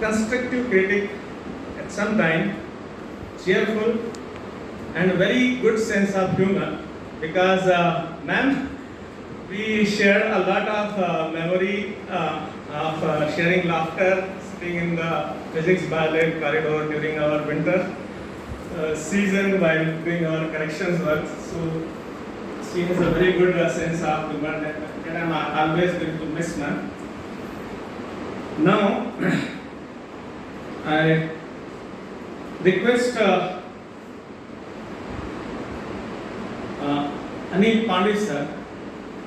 constructive critic, at some time cheerful, and a very good sense of humor. Because, ma'am, we share a lot of memory of sharing laughter, sitting in the physics biology corridor during our winter season while doing our corrections work. So she has a very good sense of humor that I'm always going to miss, ma'am. Now, I request Anil Pandey sir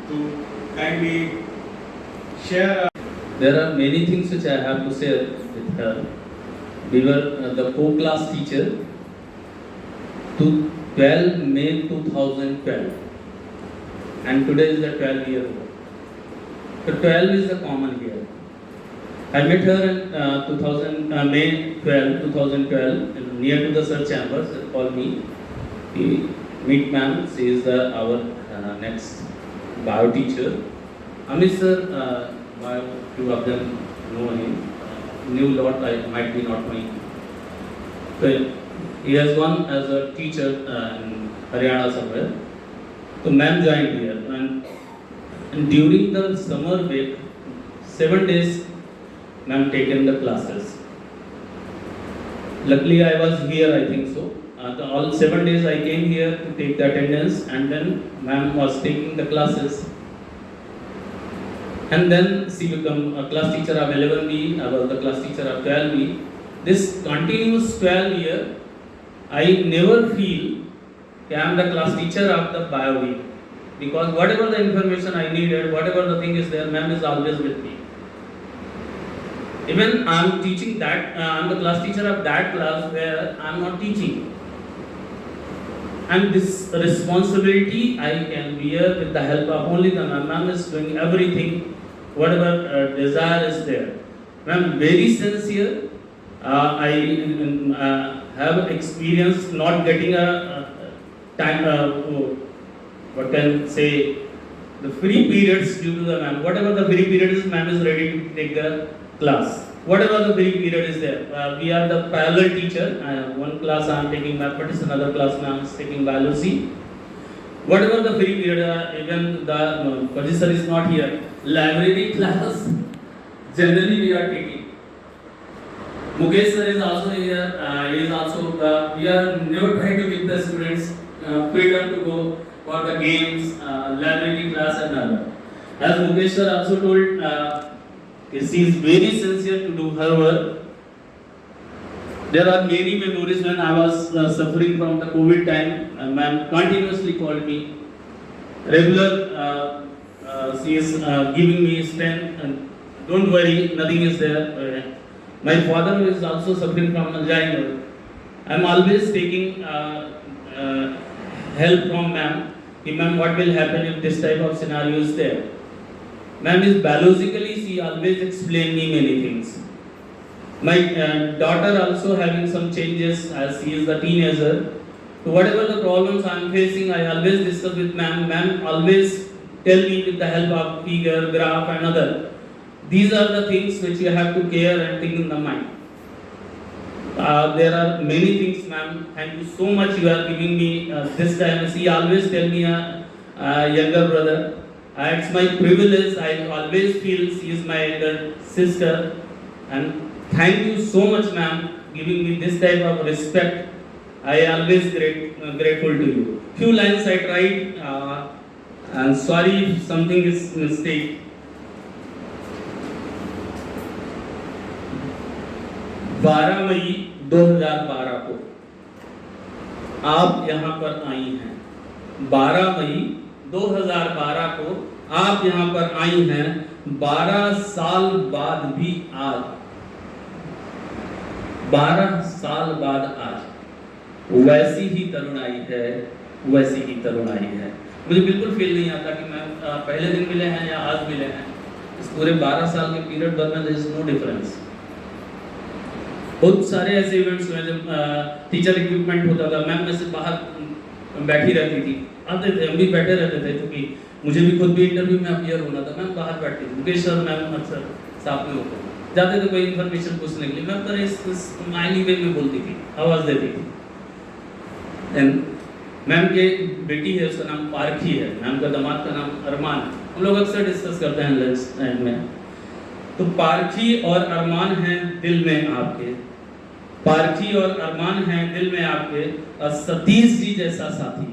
to kindly share. There are many things which I have to share with her. We were the co-class teacher to 12 May 2012, and today is the 12th year. So 12 is the common year. I met her in May 12, 2012, near to the Sir Chambers. They called me. Meet ma'am. She is our next bio teacher. Amit sir, few of them know him. New lot I might be not knowing. So he has gone as a teacher in Haryana somewhere. So ma'am joined here, and during the summer break, 7 days ma'am taken the classes. Luckily I was here, I think so. All 7 days I came here to take the attendance, and then ma'am was taking the classes. And then she became a class teacher of 11B, I was the class teacher of 12B. This continuous 12 year, I never feel that I am the class teacher of the bio week. Because whatever the information I needed, whatever the thing is there, ma'am is always with me. Even I am teaching that, I am the class teacher of that class where I am not teaching. And this responsibility I can bear with the help of only the ma'am. Ma'am is doing everything, whatever desire is there. Ma'am, very sincere. I have experience not getting a time, what can say, the free periods due to the ma'am. Whatever the free period is, ma'am is ready to take the class. Whatever the free period is there. We are the parallel teacher. One class I am taking mathematics, another class I am taking biology. Whatever the free period, even the professor is not here. Library class, generally we are taking. Mukesh sir is also here. He is also, we are never trying to give the students freedom to go for the games, library class and other. As Mukesh sir also told, she is very sincere to do her work. There are many memories when I was suffering from the COVID time. Ma'am continuously called me. Regular, she is giving me strength, and don't worry, nothing is there. My father is also suffering from Alzheimer. I am always taking help from ma'am. Ma'am, what will happen if this type of scenario is there? Ma'am is biologically, she always explain me many things. My daughter also having some changes as she is a teenager. So whatever the problems I am facing, I always discuss with ma'am. Ma'am always tell me with the help of figure, graph and other. These are the things which you have to care and think in the mind. There are many things, ma'am. Thank you so much you are giving me this time. She always tell me a younger brother. It's my privilege. I always feel she is my elder sister. And thank you so much, ma'am, giving me this type of respect. I always grateful to you. Few lines I tried. And sorry if something is mistake. 12 मई 2012 को आप यहाँ पर आई हैं। 12 मई 2012 को आप यहाँ पर आई हैं। 12 साल बाद भी आज, 12 साल बाद आज वैसी ही तरुणाई है, वैसी ही तरुणाई है। मुझे बिल्कुल फील नहीं आता कि मैं पहले दिन मिले हैं या आज मिले हैं। इस पूरे 12 साल के पीरियड भर में देयर इज नो डिफरेंस। बहुत सारे ऐसे इवेंट्स हुए जब टीचर इक्विपमेंट होता था, मैम में से बाहर बैठी रहती थी, आते थे, हम भी बैठे रहते थे, क्योंकि मुझे भी खुद भी इंटरव्यू में अपीयर होना था, मैम बाहर बैठती थी, मुकेश सर मैम अक्सर साथ में होते थे। जाते थे कोई इन्फॉर्मेशन पूछने के लिए, मैम पर इस स्माइली वे में बोलती थी, आवाज़ देती थी। देन मैम के बेटी है, उसका नाम पारखी है, मैम का दामाद का नाम अरमान है। हम लोग अक्सर डिस्कस करते हैं लंच टाइम में। तो पारखी और अरमान हैं दिल में आपके, पारखी और अरमान हैं दिल में आपके, और सतीश जी जैसा साथी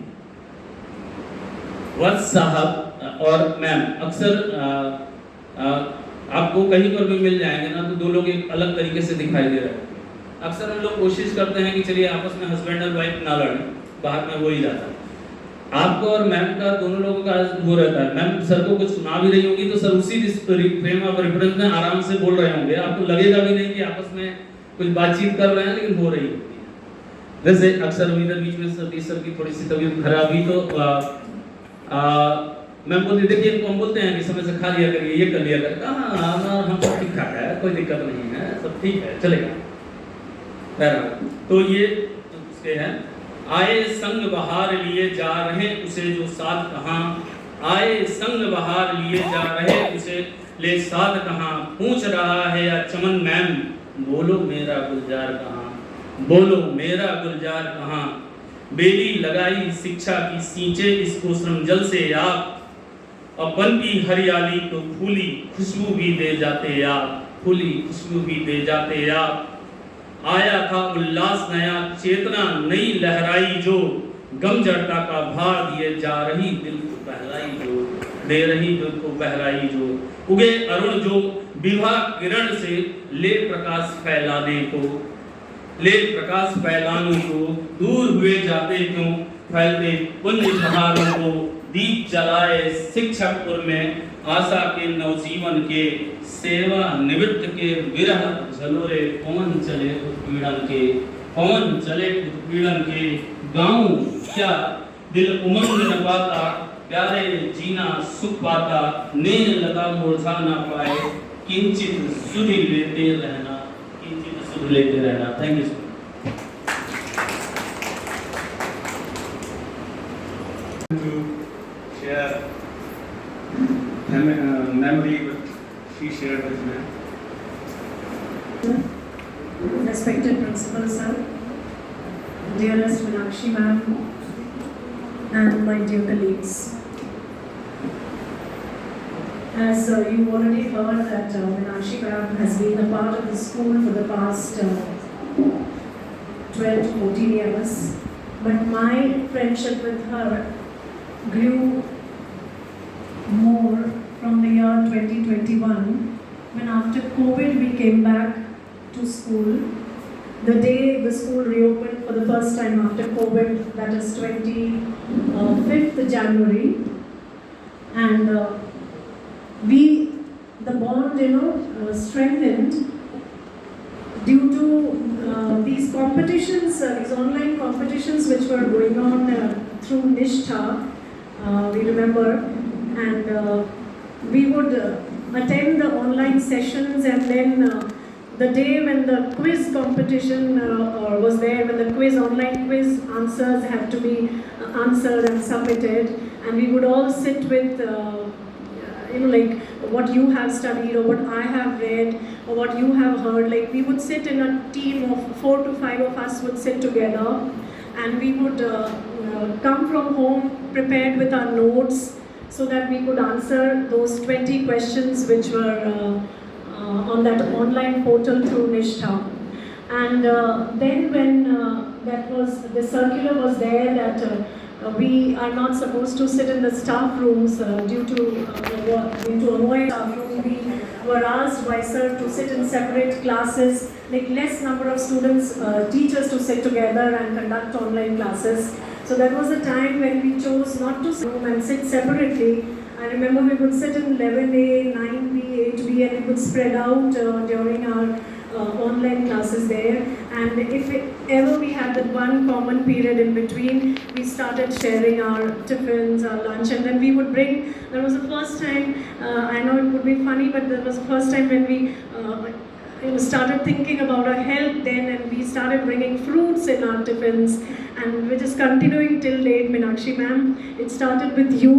वत्स साहब और मैम अक्सर आपको कहीं पर भी मिल जाएंगे ना, तो दो लोग एक अलग तरीके से दिखाई दे रहे हैं। अक्सर हम लोग कोशिश करते हैं कि चलिए आपस में हस्बैंड और वाइफ ना लड़ें, बाहर में वो ही जाता है। आपको और मैम का, दोनों लोगों का वो रहता है, मैम सर को कुछ सुना भी रही होगी तो सर उसी फ्रेम ऑफ रेफरेंस में आराम से बोल रहे होंगे, आपको लगेगा भी नहीं कि आपस में कुछ बातचीत कर रहे हैं, लेकिन हो रही होती है। जैसे अक्सर इधर बीच में सतीश सर की थोड़ी सी तबीयत खराब हुई तो मैम बोलती देखिए इनको हम बोलते हैं कि समय से खा लिया करिए, ये कर लिया करिए, हाँ हम सब ठीक ठाक है, कोई दिक्कत नहीं है, सब ठीक है, चलेगा। तो ये उसके हैं, आए संग बहार लिए जा रहे उसे जो साथ कहाँ, आए संग बहार लिए जा रहे उसे ले साथ कहाँ, पूछ रहा है या चमन मैम, बोलो मेरा गुलजार कहाँ, बोलो मेरा गुलजार कहाँ, बेली लगाई शिक्षा की सींचे इसको श्रम जल से आप, अपन की हरियाली तो फूली खुशबू भी दे जाते आप, फूली खुशबू भी दे जाते आप। आया था उल्लास नया चेतना नई लहराई जो, गम जड़ता का भार दिए जा रही दिल को बहलाई जो, दे रही दिल को बहलाई जो। उगे अरुण जो विभा किरण से ले प्रकाश फैलाने को, ले प्रकाश फैलाने को, दूर हुए जाते क्यों फैलते पुण्य बहारों को, दीप जलाए शिक्षकपुर में आशा के नवजीवन के, सेवा निवृत्त के विरह झलोरे, पवन चले उत्पीड़न के, पवन चले उत्पीड़न के, गाँव क्या दिल उमंग न पाता, प्यारे जीना सुख पाता, नेह लगा मुरझा ना पाए, किंचित सुध लेते रहना, किंचित सुध लेते रहना। Thank you. To share memory which she shared with me. Respected Principal Sir, dearest Meenakshi Ma'am, and my dear colleagues. As you already heard that Meenakshi Ma'am has been a part of the school for the past 12 to 14 years, but my friendship with her grew more from the year 2021, when after COVID we came back to school. The day the school reopened for the first time after COVID, that is 25th January, and the bond, strengthened due to these competitions, these online competitions which were going on through Nishtha. We remember, and we would attend the online sessions, and then the day when the quiz competition was there, when the online quiz answers had to be answered and submitted, and we would all sit with like what you have studied or what I have read or what you have heard. Like we would sit in a team of 4 to 5 of us would sit together, and we would come from home prepared with our notes so that we could answer those 20 questions which were on that online portal through Nishtha. And then when the circular was there that we are not supposed to sit in the staff rooms due to avoid staff room, we were asked by sir to sit in separate classes, like less number of students, teachers to sit together and conduct online classes. So that was the time when we chose not to sit and sit separately. I remember we would sit in 11A, 9B, 8B, and we would spread out during our online classes there. And if ever we had that one common period in between, we started sharing our tiffins, our lunch, and then we would bring. That was the first time. I know it would be funny, but that was the first time when we started thinking about our health then, and we started bringing fruits in our tiffins, and which is continuing till date, Meenakshi Ma'am. It started with you,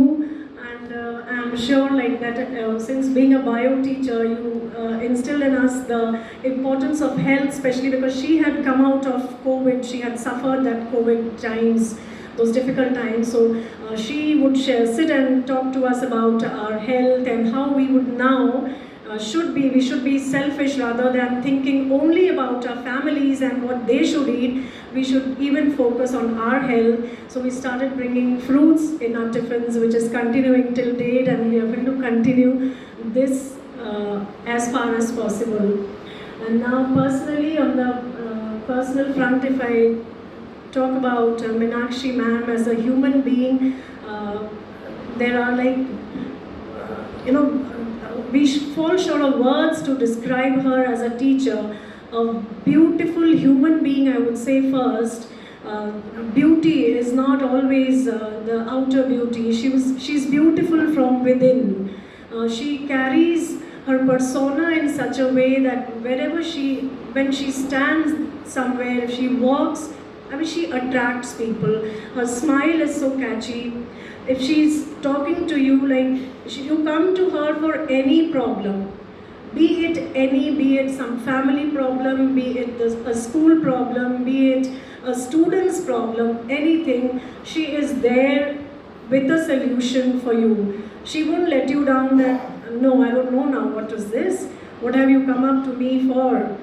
and And I'm sure like that since being a bio teacher, you instilled in us the importance of health, especially because she had come out of COVID, she had suffered that COVID times, those difficult times. So she would sit and talk to us about our health and how we would now we should be selfish rather than thinking only about our families and what they should eat. We should even focus on our health. So we started bringing fruits in our tiffins, which is continuing till date, and we are going to continue this as far as possible. And now personally, on the personal front, if I talk about Meenakshi Ma'am as a human being, there are we fall short of words to describe her as a teacher. A beautiful human being, I would say first. Beauty is not always the outer beauty. She's beautiful from within. She carries her persona in such a way that when she stands somewhere, if she walks, she attracts people. Her smile is so catchy. If she's talking to you, you come to her for any problem, be it some family problem, be it a school problem, be it a student's problem, anything, she is there with a solution for you. She won't let you down that, no, I don't know now, what is this? What have you come up to me for?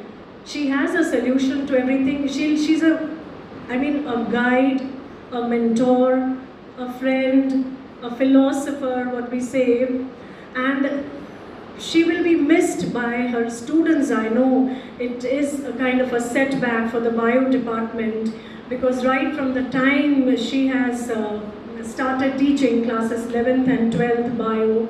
She has a solution to everything. She's a guide, a mentor, a friend, a philosopher, what we say, and she will be missed by her students. I know it is a kind of a setback for the bio department, because right from the time she has started teaching classes 11th and 12th bio,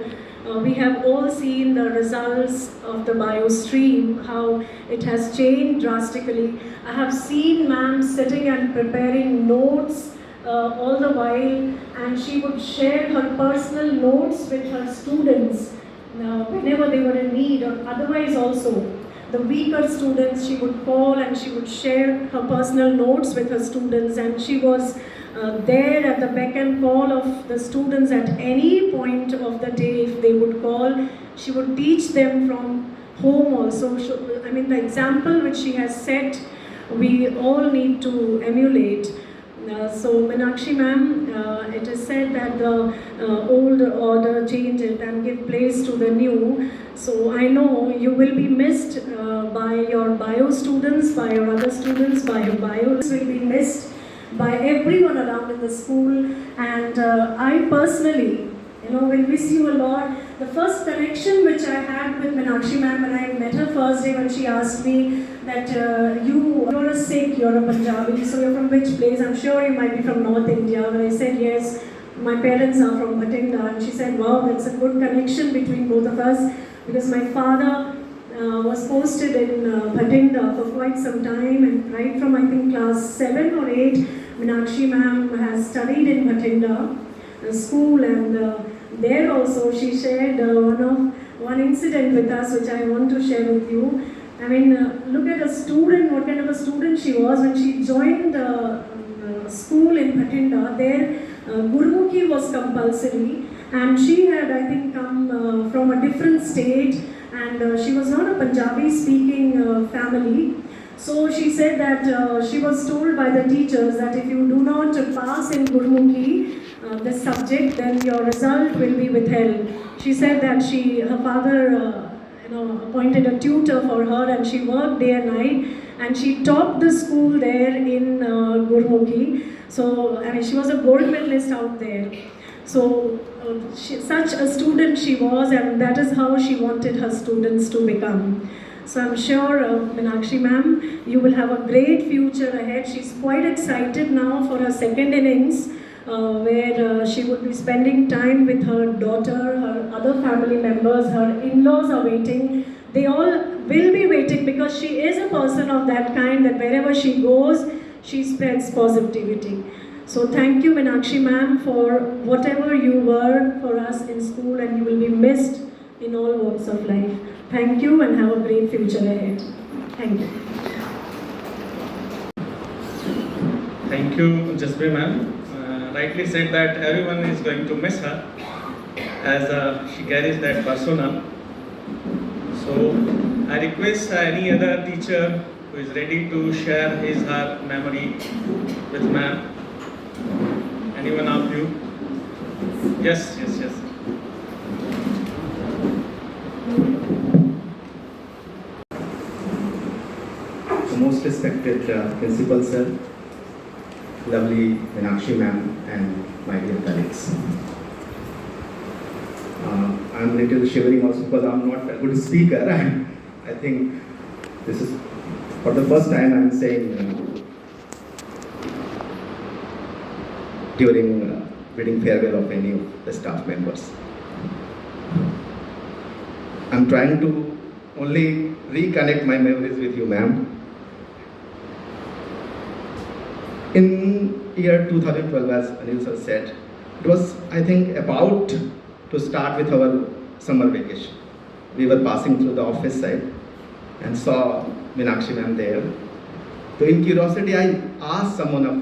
we have all seen the results of the bio stream, how it has changed drastically. I have seen ma'am sitting and preparing notes all the while, and she would share her personal notes with her students whenever they were in need, or otherwise also the weaker students she would call and she would share her personal notes with her students, and she was there at the beck and call of the students at any point of the day. If they would call, she would teach them from home also. The example which she has set, we all need to emulate. So Meenakshi Ma'am, it is said that the old order change it and give place to the new. So I know you will be missed by your bio students, by your other students, by your bios will be missed by everyone around in the school. And I personally, will miss you a lot. The first connection which I had with Meenakshi Ma'am when I met her first day, when she asked me that you're a Sikh, you're a Punjabi, so you're from which place? I'm sure you might be from North India. When I said yes, my parents are from Bhatinda, and she said, wow, that's a good connection between both of us, because my father was posted in Bhatinda for quite some time, and right from I think class 7 or 8, Meenakshi Ma'am has studied in Bhatinda school, and there also she shared one incident with us which I want to share with you. Look at a student, what kind of a student she was when she joined school in Bhatinda. There Gurmukhi was compulsory, and she had I think come from a different state, and she was not a Punjabi speaking family. So she said that she was told by the teachers that if you do not pass in Gurmukhi, this subject, then your result will be withheld. She said that her father appointed a tutor for her, and she worked day and night, and she topped the school there in Gurmukhi. So she was a gold medalist out there. So such a student she was, and that is how she wanted her students to become. So I'm sure, Meenakshi Ma'am, you will have a great future ahead. She's quite excited now for her second innings, where she would be spending time with her daughter, her other family members, her in-laws are waiting. They all will be waiting, because she is a person of that kind that wherever she goes, she spreads positivity. So thank you, Minakshi Ma'am, for whatever you were for us in school, and you will be missed in all walks of life. Thank you, and have a great future ahead. Thank you. Thank you, Jaspreet Ma'am. Rightly said that everyone is going to miss her. as she carries that persona. So I request any other teacher who is ready to share his her memory with ma'am. Anyone of you? Yes, yes, yes. The most respected principal sir, lovely Meenakshi Ma'am, and my dear colleagues. I'm a little shivering also because I'm not a good speaker. I think this is for the first time I'm saying during bidding farewell of any of the staff members. I'm trying to only reconnect my memories with you, ma'am. In year 2012, as Anil sir said, it was, I think, about to start with our summer vacation. We were passing through the office side and saw Meenakshi Ma'am there. So in curiosity, I asked someone of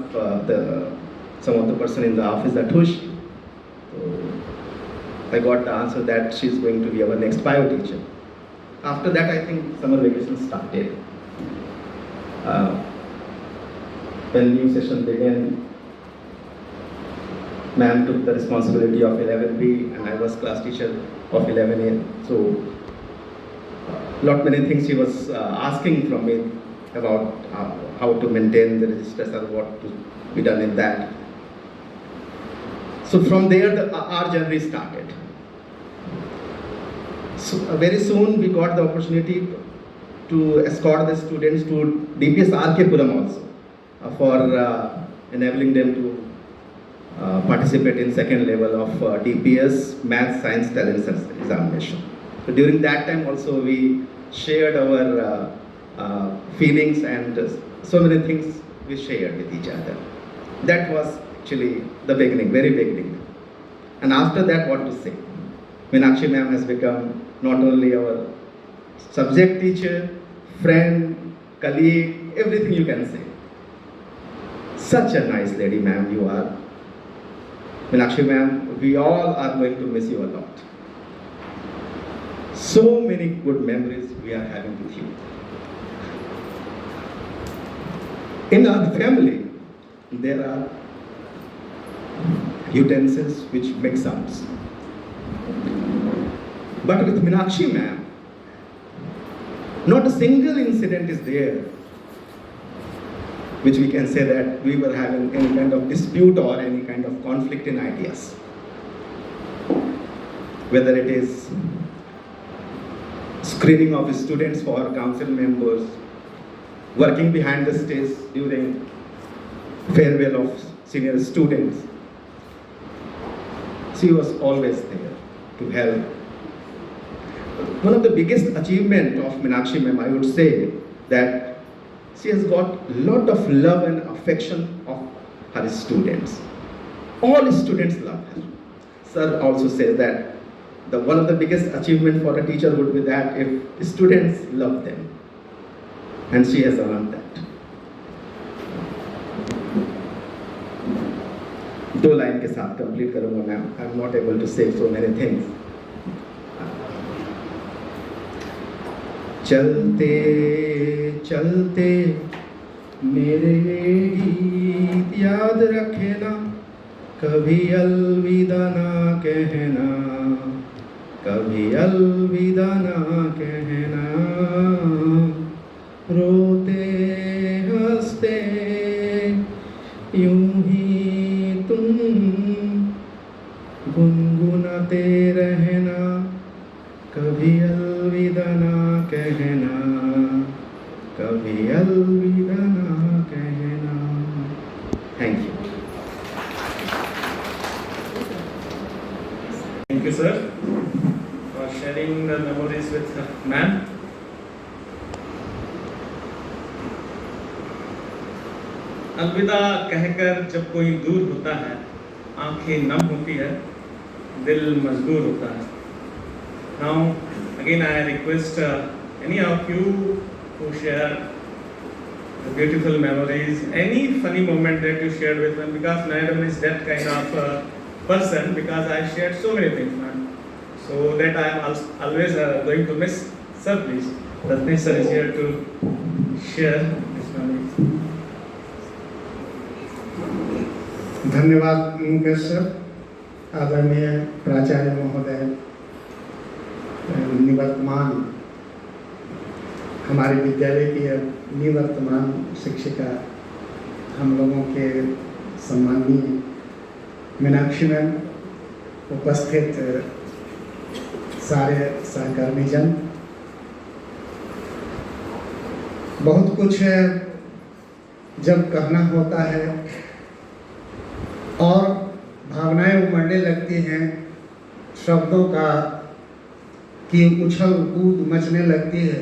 some of the person in the office that who is she? So I got the answer that she's going to be our next bio teacher. After that, I think summer vacation started. When new session began, ma'am took the responsibility of 11B and I was class teacher of 11A. So, lot many things she was asking from me about how to maintain the registers or what to be done in that. So from there, our journey started. So very soon we got the opportunity to escort the students to DPS RK Puram also for enabling them to participate in second level of DPS Math Science Talent Examination. So during that time also we shared our feelings and so many things we shared with each other. That was actually the beginning, very beginning. And after that, what to say? Meenakshi Ma'am has become not only our subject teacher, friend, colleague, everything you can say. Such a nice lady, ma'am, you are. Meenakshi Ma'am, we all are going to miss you a lot. So many good memories we are having with you. In our family, there are utensils which make sounds. But with Meenakshi Ma'am, not a single incident is there which we can say that we were having any kind of dispute or any kind of conflict in ideas. Whether it is screening of students for council members, working behind the stage during farewell of senior students. She was always there to help. One of the biggest achievement of Meenakshi Ma'am, I would say that she has got a lot of love and affection of her students. All students love her. Sir also says that one of the biggest achievement for a teacher would be that if students love them. And she has earned that. दो line के साथ complete करूंगा ma'am. I am not able to say so many things. चलते चलते मेरे गीत याद रखना, कभी अलविदा ना कहना, कभी अलविदा ना कहना. रोते हंसते यूं ही तुम गुनगुनाते रहना, कभी अलविदा ना कहना, कभी अलविदा ना कहना. Thank you. Thank you, sir, for sharing the memories with ma'am. अलविदा कहकर जब कोई दूर होता है, आंखें नम होती है, दिल मजबूर होता है. Now, again I request any of you who share the beautiful memories, any funny moment that you shared with them, because Madam is that kind of person, because I shared so many things, man. So that I am always going to miss. Sir, please. Ratnesh sir is here to share his memories. धन्यवाद Mukesh sir, आदरणीय प्राचार्य महोदय, निवर्तमान हमारे विद्यालय की निवर्तमान शिक्षिका, हम लोगों के सम्माननीय मीनाक्षी मैम, उपस्थित सारे सहकर्मीजन, बहुत कुछ है जब कहना होता है और भावनाएं उमड़ने लगती हैं, शब्दों का की उछल कूद मचने लगती है।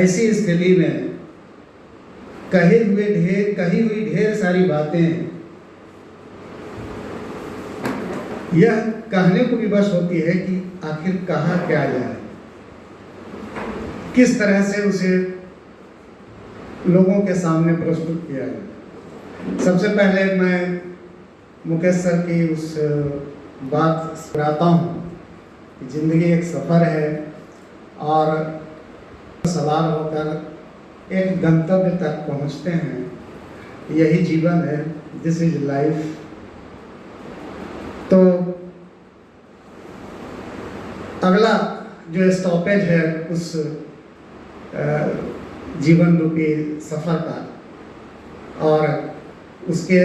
ऐसी स्थिति में कही हुई ढेर सारी बातें यह कहने को विवश होती है कि आखिर कहा क्या जाए, किस तरह से उसे लोगों के सामने प्रस्तुत किया जाए। सबसे पहले मैं मुकेश सर की उस बात दोहराता हूँ कि जिंदगी एक सफ़र है और सवार होकर एक गंतव्य तक पहुँचते हैं, यही जीवन है, दिस इज लाइफ। तो अगला जो स्टॉपेज है उस जीवन रूपी सफ़र का और उसके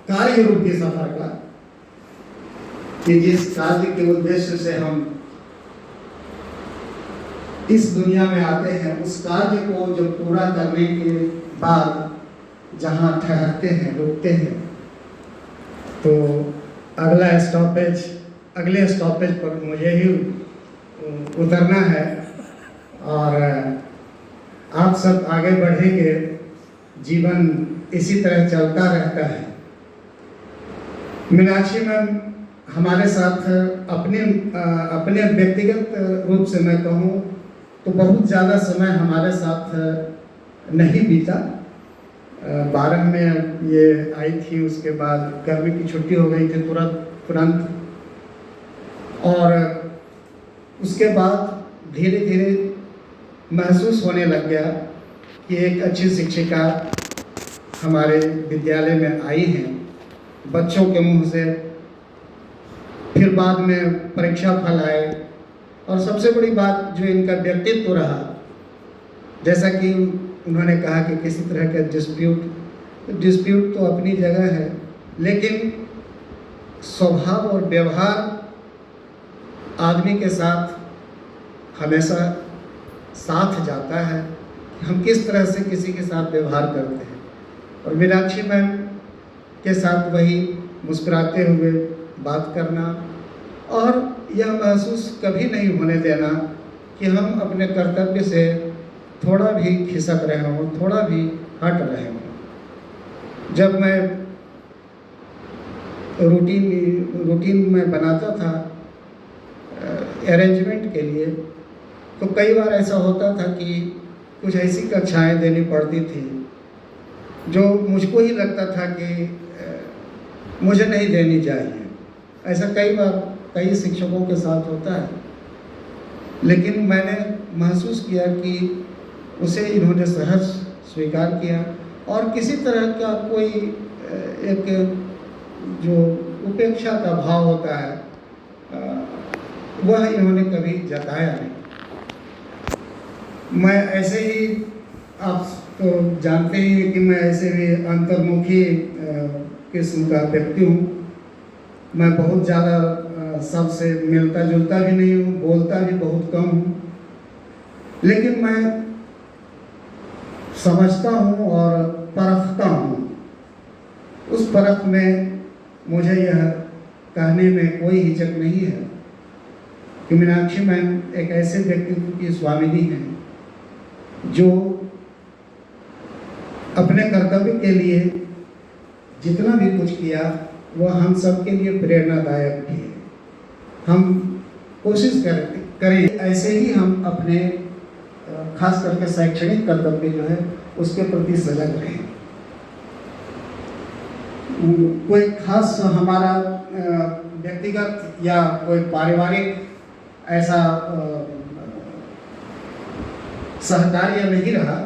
कार्य रूपी सफ़र का, कि जिस कार्य के उद्देश्य से हम इस दुनिया में आते हैं, उस कार्य को जब पूरा करने के बाद जहाँ ठहरते हैं, रुकते हैं, तो अगले स्टॉपेज पर मुझे ही उतरना है और आप सब आगे बढ़ेंगे, जीवन इसी तरह चलता रहता है। मीनाक्षी मैम हमारे साथ अपने व्यक्तिगत रूप से मैं कहूँ तो बहुत ज़्यादा समय हमारे साथ नहीं बीता। 12 में ये आई थी, उसके बाद गर्मी की छुट्टी हो गई थी तुरंत, और उसके बाद धीरे धीरे महसूस होने लग गया कि एक अच्छी शिक्षिका हमारे विद्यालय में आई हैं, बच्चों के मुंह से, फिर बाद में परीक्षा फल आए, और सबसे बड़ी बात जो इनका व्यक्तित्व रहा, जैसा कि उन्होंने कहा कि किसी तरह का डिस्प्यूट तो अपनी जगह है, लेकिन स्वभाव और व्यवहार आदमी के साथ हमेशा साथ जाता है, हम किस तरह से किसी के साथ व्यवहार करते हैं। और मीनाक्षी मैम के साथ वही मुस्कुराते हुए बात करना और यह महसूस कभी नहीं होने देना कि हम अपने कर्तव्य से थोड़ा भी खिसक रहे हों, थोड़ा भी हट रहे हों। जब मैं रूटीन में बनाता था अरेंजमेंट के लिए, तो कई बार ऐसा होता था कि कुछ ऐसी कक्षाएं देनी पड़ती थी जो मुझको ही लगता था कि मुझे नहीं देनी चाहिए। ऐसा कई बार कई शिक्षकों के साथ होता है, लेकिन मैंने महसूस किया कि उसे इन्होंने सहज स्वीकार किया और किसी तरह का कोई एक जो उपेक्षा का भाव होता है वह इन्होंने कभी जताया नहीं। मैं ऐसे ही, आप तो जानते ही हैं कि मैं ऐसे भी अंतर्मुखी किस्म का व्यक्ति हूँ। मैं बहुत ज़्यादा सबसे मिलता जुलता भी नहीं हूँ, बोलता भी बहुत कम हूँ, लेकिन मैं समझता हूँ और परखता हूँ। उस परख में मुझे यह कहने में कोई हिचक नहीं है कि मीनाक्षी मैम एक ऐसे व्यक्तित्व की स्वामिनी हैं जो अपने कर्तव्य के लिए जितना भी कुछ किया वह हम सब के लिए प्रेरणादायक भी है। हम कोशिश करें ऐसे ही हम अपने खास करके शैक्षणिक कर्तव्य जो है उसके प्रति सजग रहें। कोई खास हमारा व्यक्तिगत या कोई पारिवारिक ऐसा सहकार्य नहीं रहा,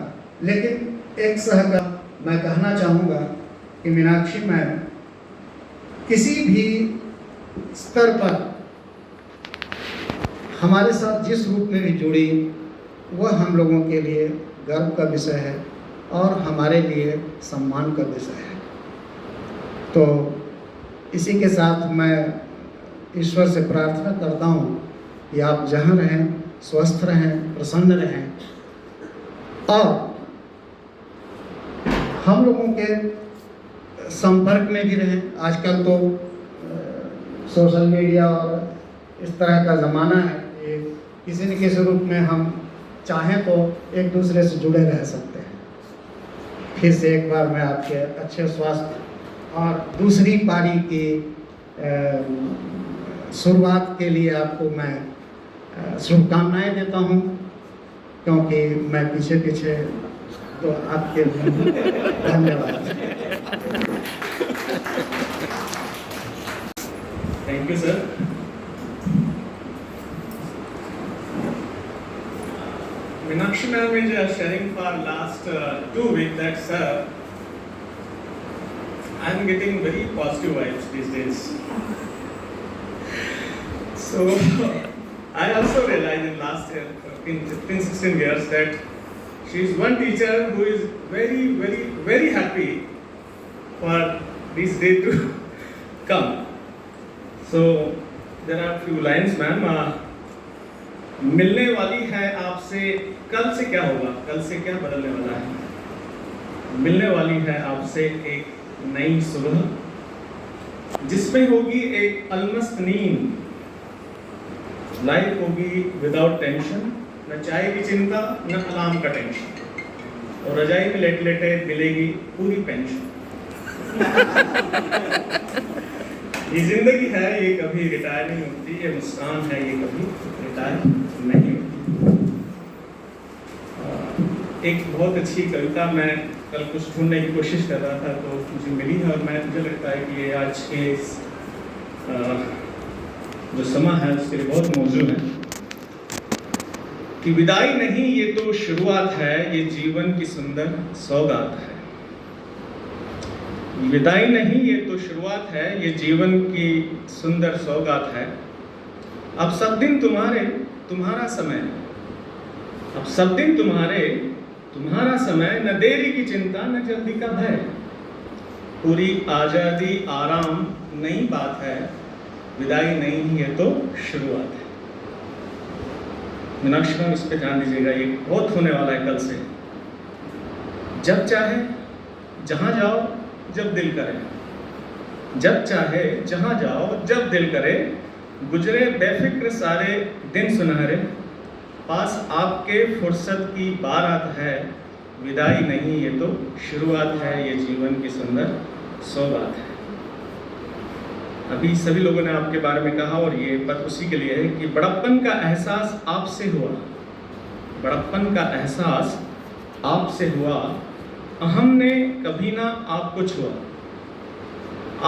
लेकिन एक सहकार मैं कहना चाहूँगा कि मीनाक्षी मैम किसी भी स्तर पर हमारे साथ जिस रूप में भी जुड़ी वह हम लोगों के लिए गर्व का विषय है और हमारे लिए सम्मान का विषय है। तो इसी के साथ मैं ईश्वर से प्रार्थना करता हूँ कि आप जहाँ रहें स्वस्थ रहें, प्रसन्न रहें और हम लोगों के संपर्क में भी रहें। आजकल तो सोशल मीडिया और इस तरह का ज़माना है कि किसी न किसी रूप में हम चाहें तो एक दूसरे से जुड़े रह सकते हैं। फिर से एक बार मैं आपके अच्छे स्वास्थ्य और दूसरी पारी की शुरुआत के लिए आपको मैं शुभकामनाएं देता हूं, क्योंकि मैं पीछे पीछे तो आपके धन्यवाद। Thank you, sir. Meenakshi Ma'am is sharing for last 2 weeks that, sir, I am getting very positive vibes these days. So, I also realized in last 15-16 years that she is one teacher who is very, very, very happy for this day to come. So, there are few lines, ma'am. मिलने वाली है आपसे, कल से क्या होगा, कल से क्या बदलने वाला है। मिलने वाली है आपसे एक नई सुबह, जिसमें होगी एक अलमस्त नींद। लाइफ होगी विदाउट टेंशन, न चाय की चिंता न अलार्म का टेंशन, और रजाई में लेटे लेटे मिलेगी पूरी पेंशन। ये जिंदगी है, ये कभी रिटायर नहीं होती, ये मुस्कान है, ये कभी रिटायर नहीं होती। एक बहुत अच्छी कविता मैं कल कुछ ढूंढने की कोशिश कर रहा था तो मुझे मिली है, और मुझे लगता है कि ये आज के जो समा है उसके लिए बहुत मौजूद है कि विदाई नहीं ये तो शुरुआत है, ये जीवन की सुंदर सौगात है। विदाई नहीं ये तो शुरुआत है, ये जीवन की सुंदर सौगात है। अब सब दिन तुम्हारे तुम्हारा समय, अब सब दिन तुम्हारे तुम्हारा समय, न देरी की चिंता न जल्दी का भय, पूरी आजादी आराम नई बात है, विदाई नहीं ये तो शुरुआत है। मीनाक्षी मैम इस पे ध्यान दीजिएगा, ये बहुत होने वाला है कल से। जब चाहे जहां जाओ जब दिल करे, जब चाहे जहां जाओ जब दिल करे, गुजरे बेफिक्र सारे दिन सुनहरे, पास आपके फुर्सत की बारात है, विदाई नहीं ये तो शुरुआत है, ये जीवन की सुंदर सौगात है। अभी सभी लोगों ने आपके बारे में कहा, और ये पद उसी के लिए है कि बड़प्पन का एहसास आपसे हुआ, बड़प्पन का एहसास आपसे हुआ, हमने कभी ना आपको छुआ,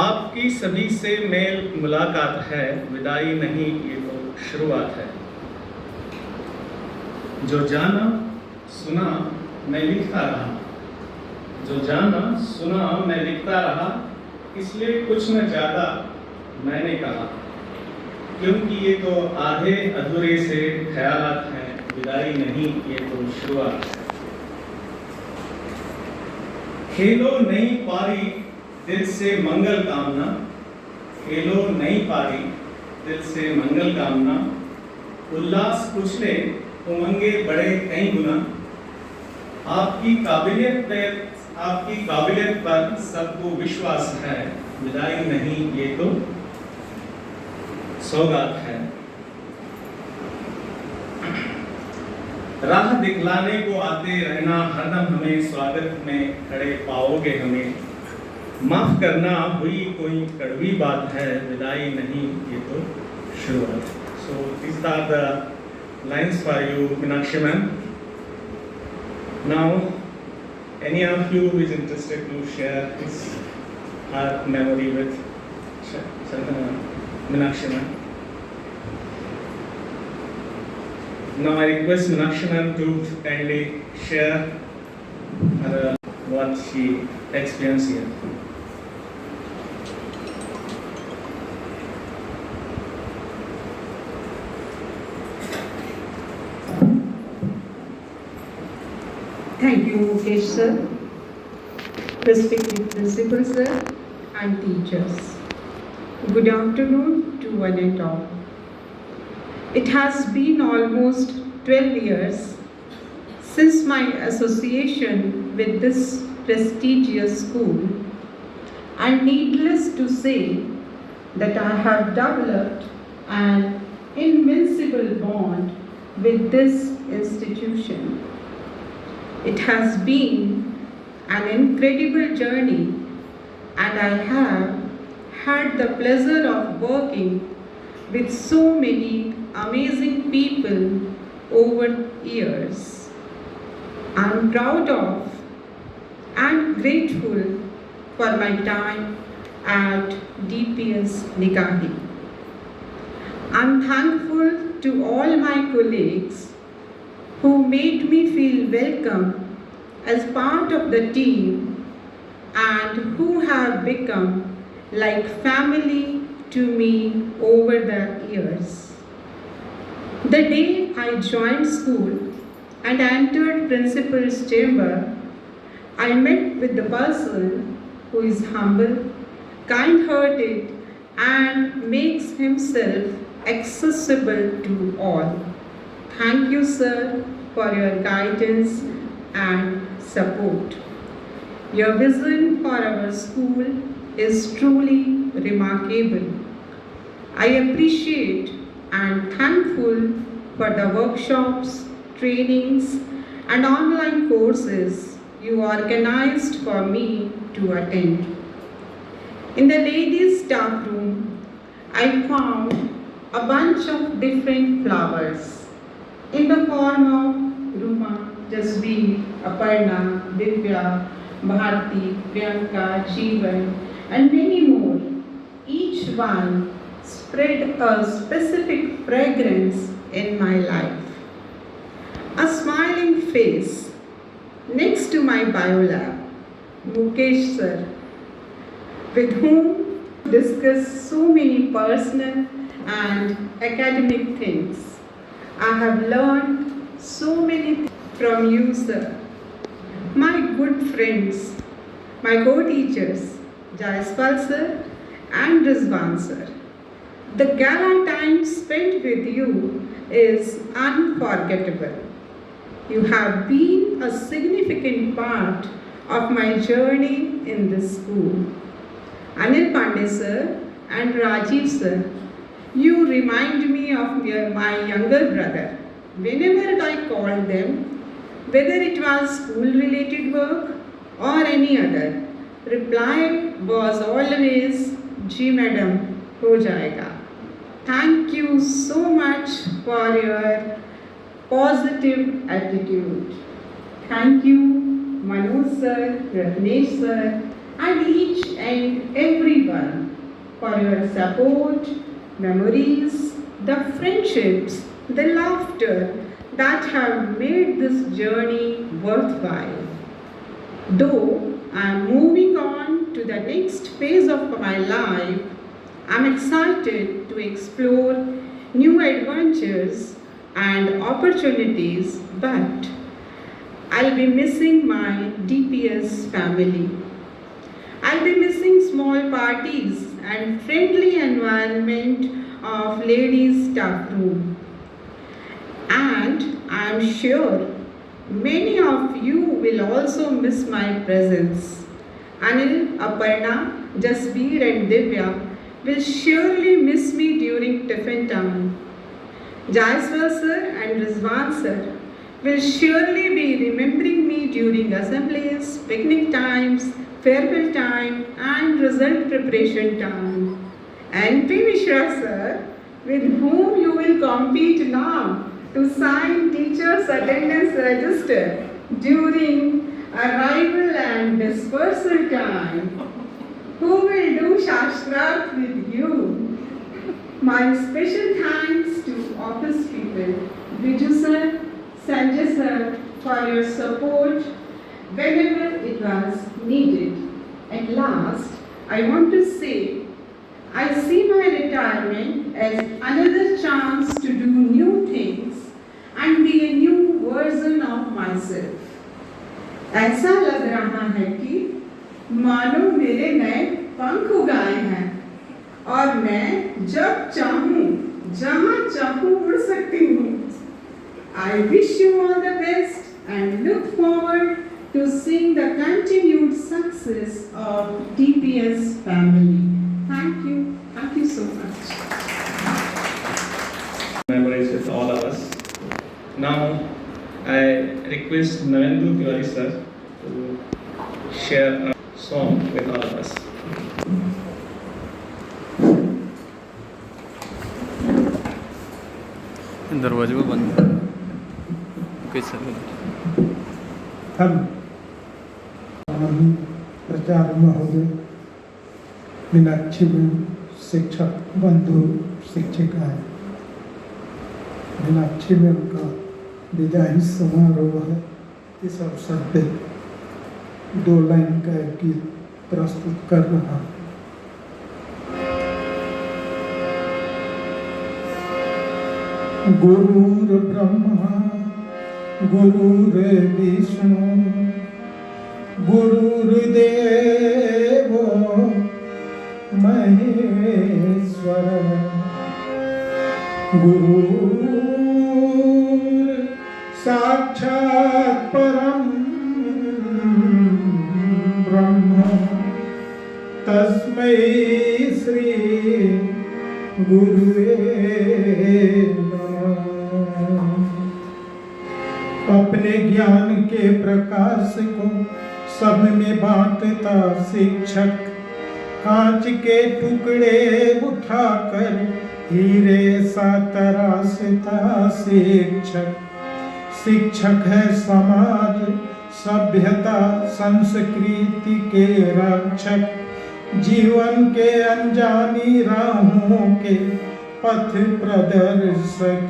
आपकी सभी से मेल मुलाकात है, विदाई नहीं ये तो शुरुआत है। जो जाना सुना मैं लिखता रहा, जो जाना सुना मैं लिखता रहा, इसलिए कुछ न ज्यादा मैंने कहा, क्योंकि ये तो आधे अधूरे से ख्यालात हैं, विदाई नहीं ये तो शुरुआत है। खेलो नई पारी दिल से मंगल कामना, खेलो नई पारी दिल से मंगल कामना, उल्लास उछले उमंगे बढ़े कई गुना, आपकी काबिलियत पर सबको विश्वास है, विदाई नहीं ये तो सौगात है। राह दिखलाने को आते रहना हरदम हमें, स्वागत में खड़े पाओगे हमें, माफ करना हुई कोई कड़वी बात है, विदाई नहीं ये तो शुरुआत है। So these are the lines for you, Meenakshi Ma'am. Now, any of you who is interested to share his her memory with Meenakshi Ma'am? Now I request Meenakshi Ma'am to kindly share what she experienced here. Thank you, Mukesh sir, respected principal sir and teachers. Good afternoon to one and all. It has been almost 12 years since my association with this prestigious school, and needless to say that I have developed an invincible bond with this institution. It has been an incredible journey, and I have had the pleasure of working with so many amazing people over years. I'm proud of and grateful for my time at DPS Nikahi. I'm thankful to all my colleagues who made me feel welcome as part of the team and who have become like family to me over the years. The day I joined school and entered principal's chamber, I met with the person who is humble, kind-hearted, and makes himself accessible to all. Thank you, sir, for your guidance and support. Your vision for our school is truly remarkable. I appreciate and thankful for the workshops, trainings, and online courses you organized for me to attend. In the ladies' staff room, I found a bunch of different flowers in the form of Ruma, Jasveer, Aparna, Divya, Bharti, Priyanka, Jeevan, and many more. Each one spread a specific fragrance in my life. A smiling face next to my biolab, Mukesh sir, with whom discuss so many personal and academic things. I have learned so many things from you, sir. My good friends, my co-teachers, Jaispal sir and Rizwan sir. The gala time spent with you is unforgettable. You have been a significant part of my journey in this school. Anil Pandey sir and Rajiv sir, you remind me of my younger brother. Whenever I called them, whether it was school-related work or any other, reply was always, "Ji madam, ho jayega." Thank you so much for your positive attitude. Thank you, Manoj sir, Ratnesh sir, and each and everyone for your support, memories, the friendships, the laughter that have made this journey worthwhile. Though I am moving on to the next phase of my life, I am excited to explore new adventures and opportunities, but I'll be missing my DPS family. I'll be missing small parties and friendly environment of ladies' staff room. And I'm sure many of you will also miss my presence. Anil, Aparna, Jasveer and Divya will surely miss me during tiffin time. Jaiswal sir and Rizwan sir will surely be remembering me during assemblies, picnic times, farewell time and result preparation time. And P. Mishra sir, with whom you will compete now to sign teachers' attendance register during arrival and dispersal time. Who will do Shastrat with you? My special thanks to office people, Viju sir, Sanjay sir, for your support whenever it was needed. At last, I want to say, I see my retirement as another chance to do new things and be a new version of myself. ऐसा लग रहा है कि मानो मेरे नए पंख उगाए हैं और मैं जब चाहूँ जहाँ चाहूँ उड़ सकती हूँ. I wish you all the best and look forward to seeing the continued success of DPS family. Thank you so much. Memories with all of us. Now, I request Narendu Tiwari sir to share a song with all of us. दरवाजे को बंद कर कैसे हम प्रचार महोदय, Meenakshi ma'am, शिक्षक बंधु शिक्षिकाएं, मीनाक्षी मैम का विदाई समारोह है. इस अवसर पे 2 लाइन का एक गीत प्रस्तुत कर रहा हूँ. गुरुर्ब्रह्मा गुरुर्विष्णु गुरुर्देवो महेश्वर गुरुर् साक्षात् परं ब्रह्म तस्मै श्री गुरुवे नमः. अपने ज्ञान के प्रकाश को सब में बांटता शिक्षक, कांच के टुकड़े उठाकर हीरे सा तराशता शिक्षक. शिक्षक है समाज सभ्यता संस्कृति के रक्षक, जीवन के अनजानी राहों के पथ प्रदर्शक.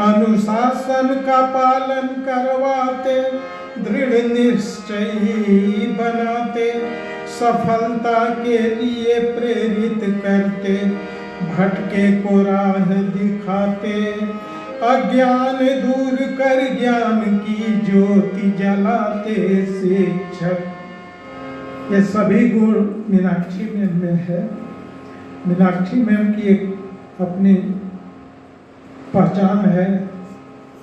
अनुशासन का पालन करवाते, दृढ़ निश्चयी बनाते, सफलता के लिए प्रेरित करते, भटके को राह दिखाते, अज्ञान दूर कर ज्ञान की ज्योति जलाते शिक्षक. ये सभी गुण मीनाक्षी मैम में है. मीनाक्षी मैम की एक अपनी पहचान है.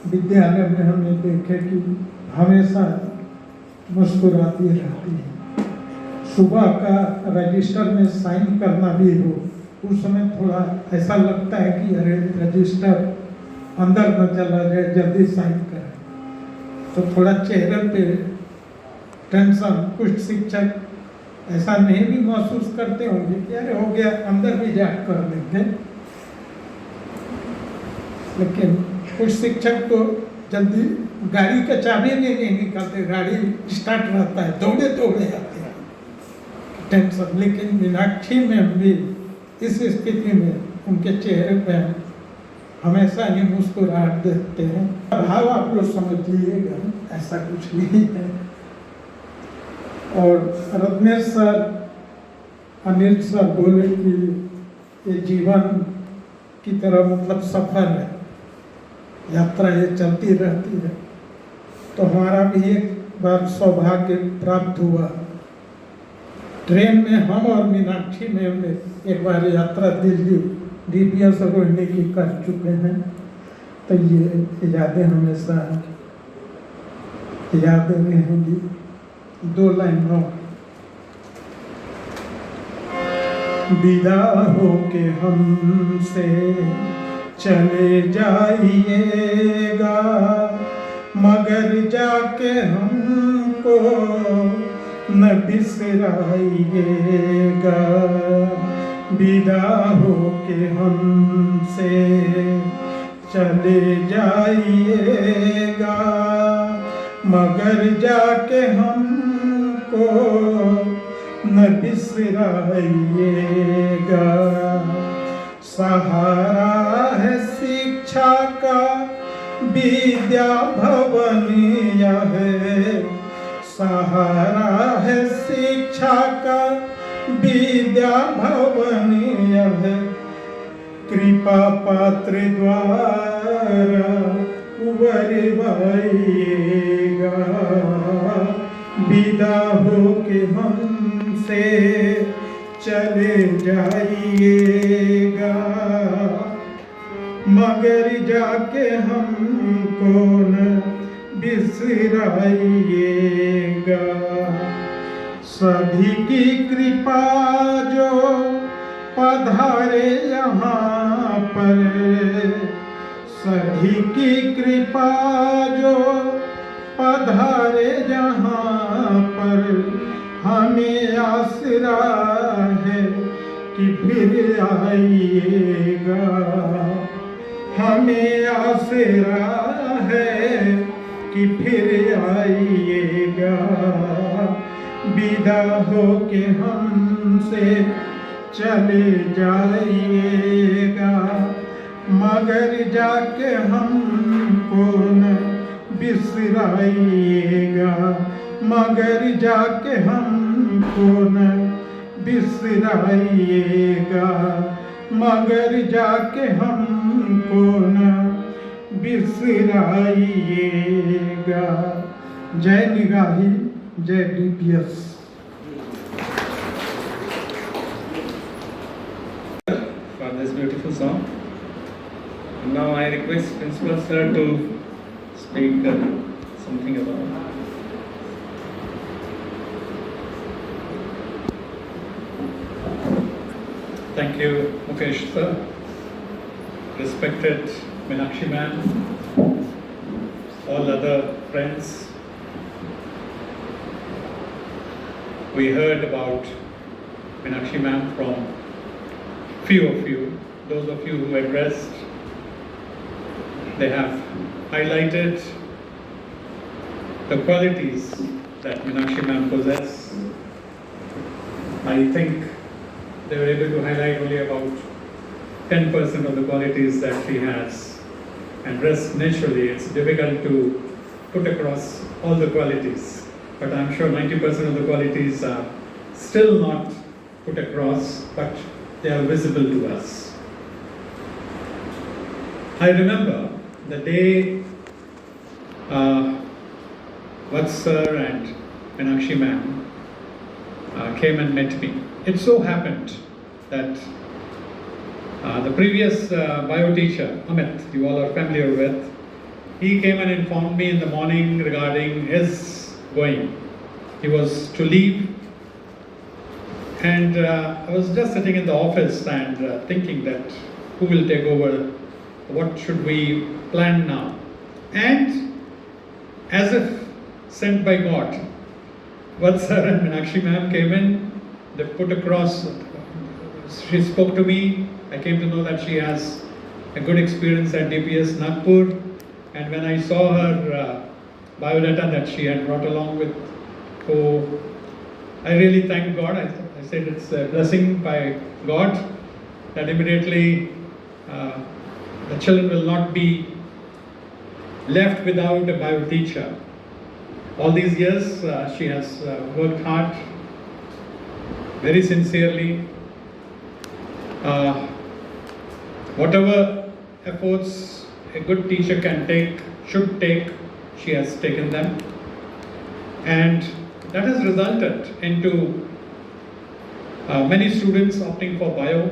विद्यालय में हमने देखे कि हमेशा मुस्कुराती रहती है. सुबह का रजिस्टर में साइन करना भी हो, उस समय थोड़ा ऐसा लगता है कि अरे रजिस्टर अंदर न चला जाए, जल्दी साइन करें. तो थोड़ा चेहरे पे टेंशन. कुछ शिक्षक ऐसा नहीं भी महसूस करते होंगे कि अरे हो गया, अंदर भी जा कर लेंगे. लेकिन कुछ शिक्षक तो जल्दी गाड़ी का चाबी नहीं निकालते, गाड़ी स्टार्ट रहता है, दौड़े दौड़े आते हैं, टेंशन. लेकिन मीनाक्षी मैम भी इस स्थिति में उनके चेहरे पे हमेशा ही मुस्कुराहट देखते हैं. भाव आप लोग समझ लीजिएगा, ऐसा कुछ नहीं है. और रत्नेश सर, अनिल सर बोले कि ये जीवन की तरह मतलब सफर है, यात्रा ये चलती रहती है. तो हमारा भी एक बार सौभाग्य प्राप्त हुआ. ट्रेन में हम और मीनाक्षी मैम ने एक बार यात्रा दिल्ली DPS रोहिणी की कर चुके हैं. तो ये यादें हमेशा याद रहेंगी. 2 लाइन और. विदा हो के हमसे चले जाइएगा, मगर जाके हमको न बिसराइएगा. विदा हो के हमसे चले जाइएगा, मगर जाके हमको न बिसराइएगा. सहारा है शिक्षा का विद्या भवन यह सहारा है शिक्षा का, विद्या भवन यह कृपा पात्र द्वारा उबरवाइएगा। विदा हो के हमसे चले जाइएगा, मगर जाके हमको न बिसराइएगा। सभी की कृपा जो पधारे यहाँ पर, सभी की कृपा जो पधारे यहाँ पर, हमें आसरा है कि फिर आइएगा। हमें आसरा है कि फिर आइएगा। विदा हो के हमसे चले जाइएगा, मगर जाके हमको न बिसराइएगा, मगर जाके हमको न बिसराइएगा, मगर जाके हमको न बिसराइएगा। जय निगाही, जय DPS. For this beautiful song. And now I request Principal Sir to speak something about. Thank you, Mukesh Sir. Respected Meenakshi Ma'am, all other friends. We heard about Meenakshi Ma'am from few of you, those of you who addressed. They have highlighted the qualities that Meenakshi Ma'am possess. I think they were able to highlight only about 10% of the qualities that she has, and rest naturally it's difficult to put across all the qualities, but I'm sure 90% of the qualities are still not put across, but they are visible to us. I remember the day Vats Sir and Meenakshi Ma'am came and met me. It so happened that the previous bio teacher, Amit, you all are familiar with, he came and informed me in the morning regarding his going. He was to leave, and I was just sitting in the office and thinking that who will take over, what should we plan now? And as if sent by God, Vats Sir and Meenakshi Ma'am came in, they put across, she spoke to me, I came to know that she has a good experience at DPS Nagpur, and when I saw her biodata that she had brought along with, oh, I really thank God. I said it's a blessing by God that immediately the children will not be left without a bio teacher. All these years she has worked hard, very sincerely. Whatever efforts a good teacher can take, should take, she has taken them, and that has resulted into many students opting for bio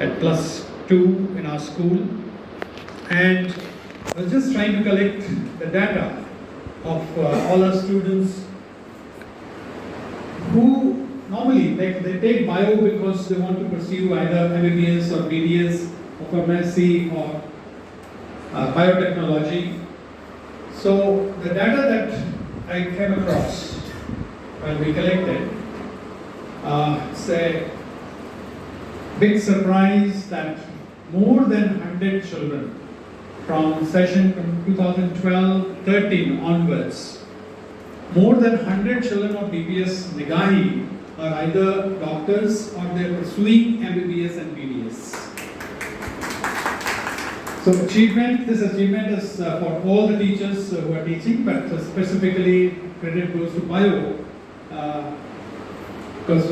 at +2 in our school. And I was just trying to collect the data of all our students who normally they take bio because they want to pursue either MBBS or BDS or pharmacy or biotechnology. So the data that I came across when we collected, it's a big surprise that more than 100 children from session from 2012-13 onwards, more than 100 children of DPS Nigahi are either doctors or they are pursuing MBBS and BDS. So So this achievement is for all the teachers who are teaching, but specifically credit goes to bio, because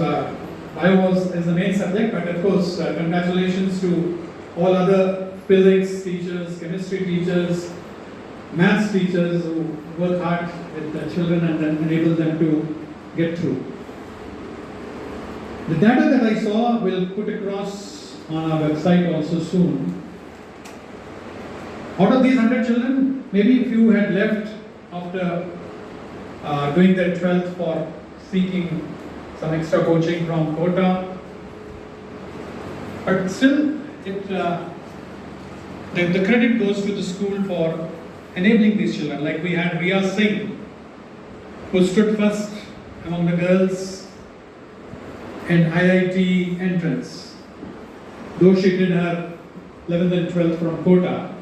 bio is the main subject, but of course congratulations to all other physics teachers, chemistry teachers, maths teachers who work hard with the children and then enable them to get through. The data that I saw will put across on our website also soon. Out of these 100 children, maybe a few had left after doing their 12th for seeking some extra coaching from quota. But still, the credit goes to the school for enabling these children. Like we had Riya Singh, who stood first among the girls in IIT entrance. Though she did her 11th and 12th from quota,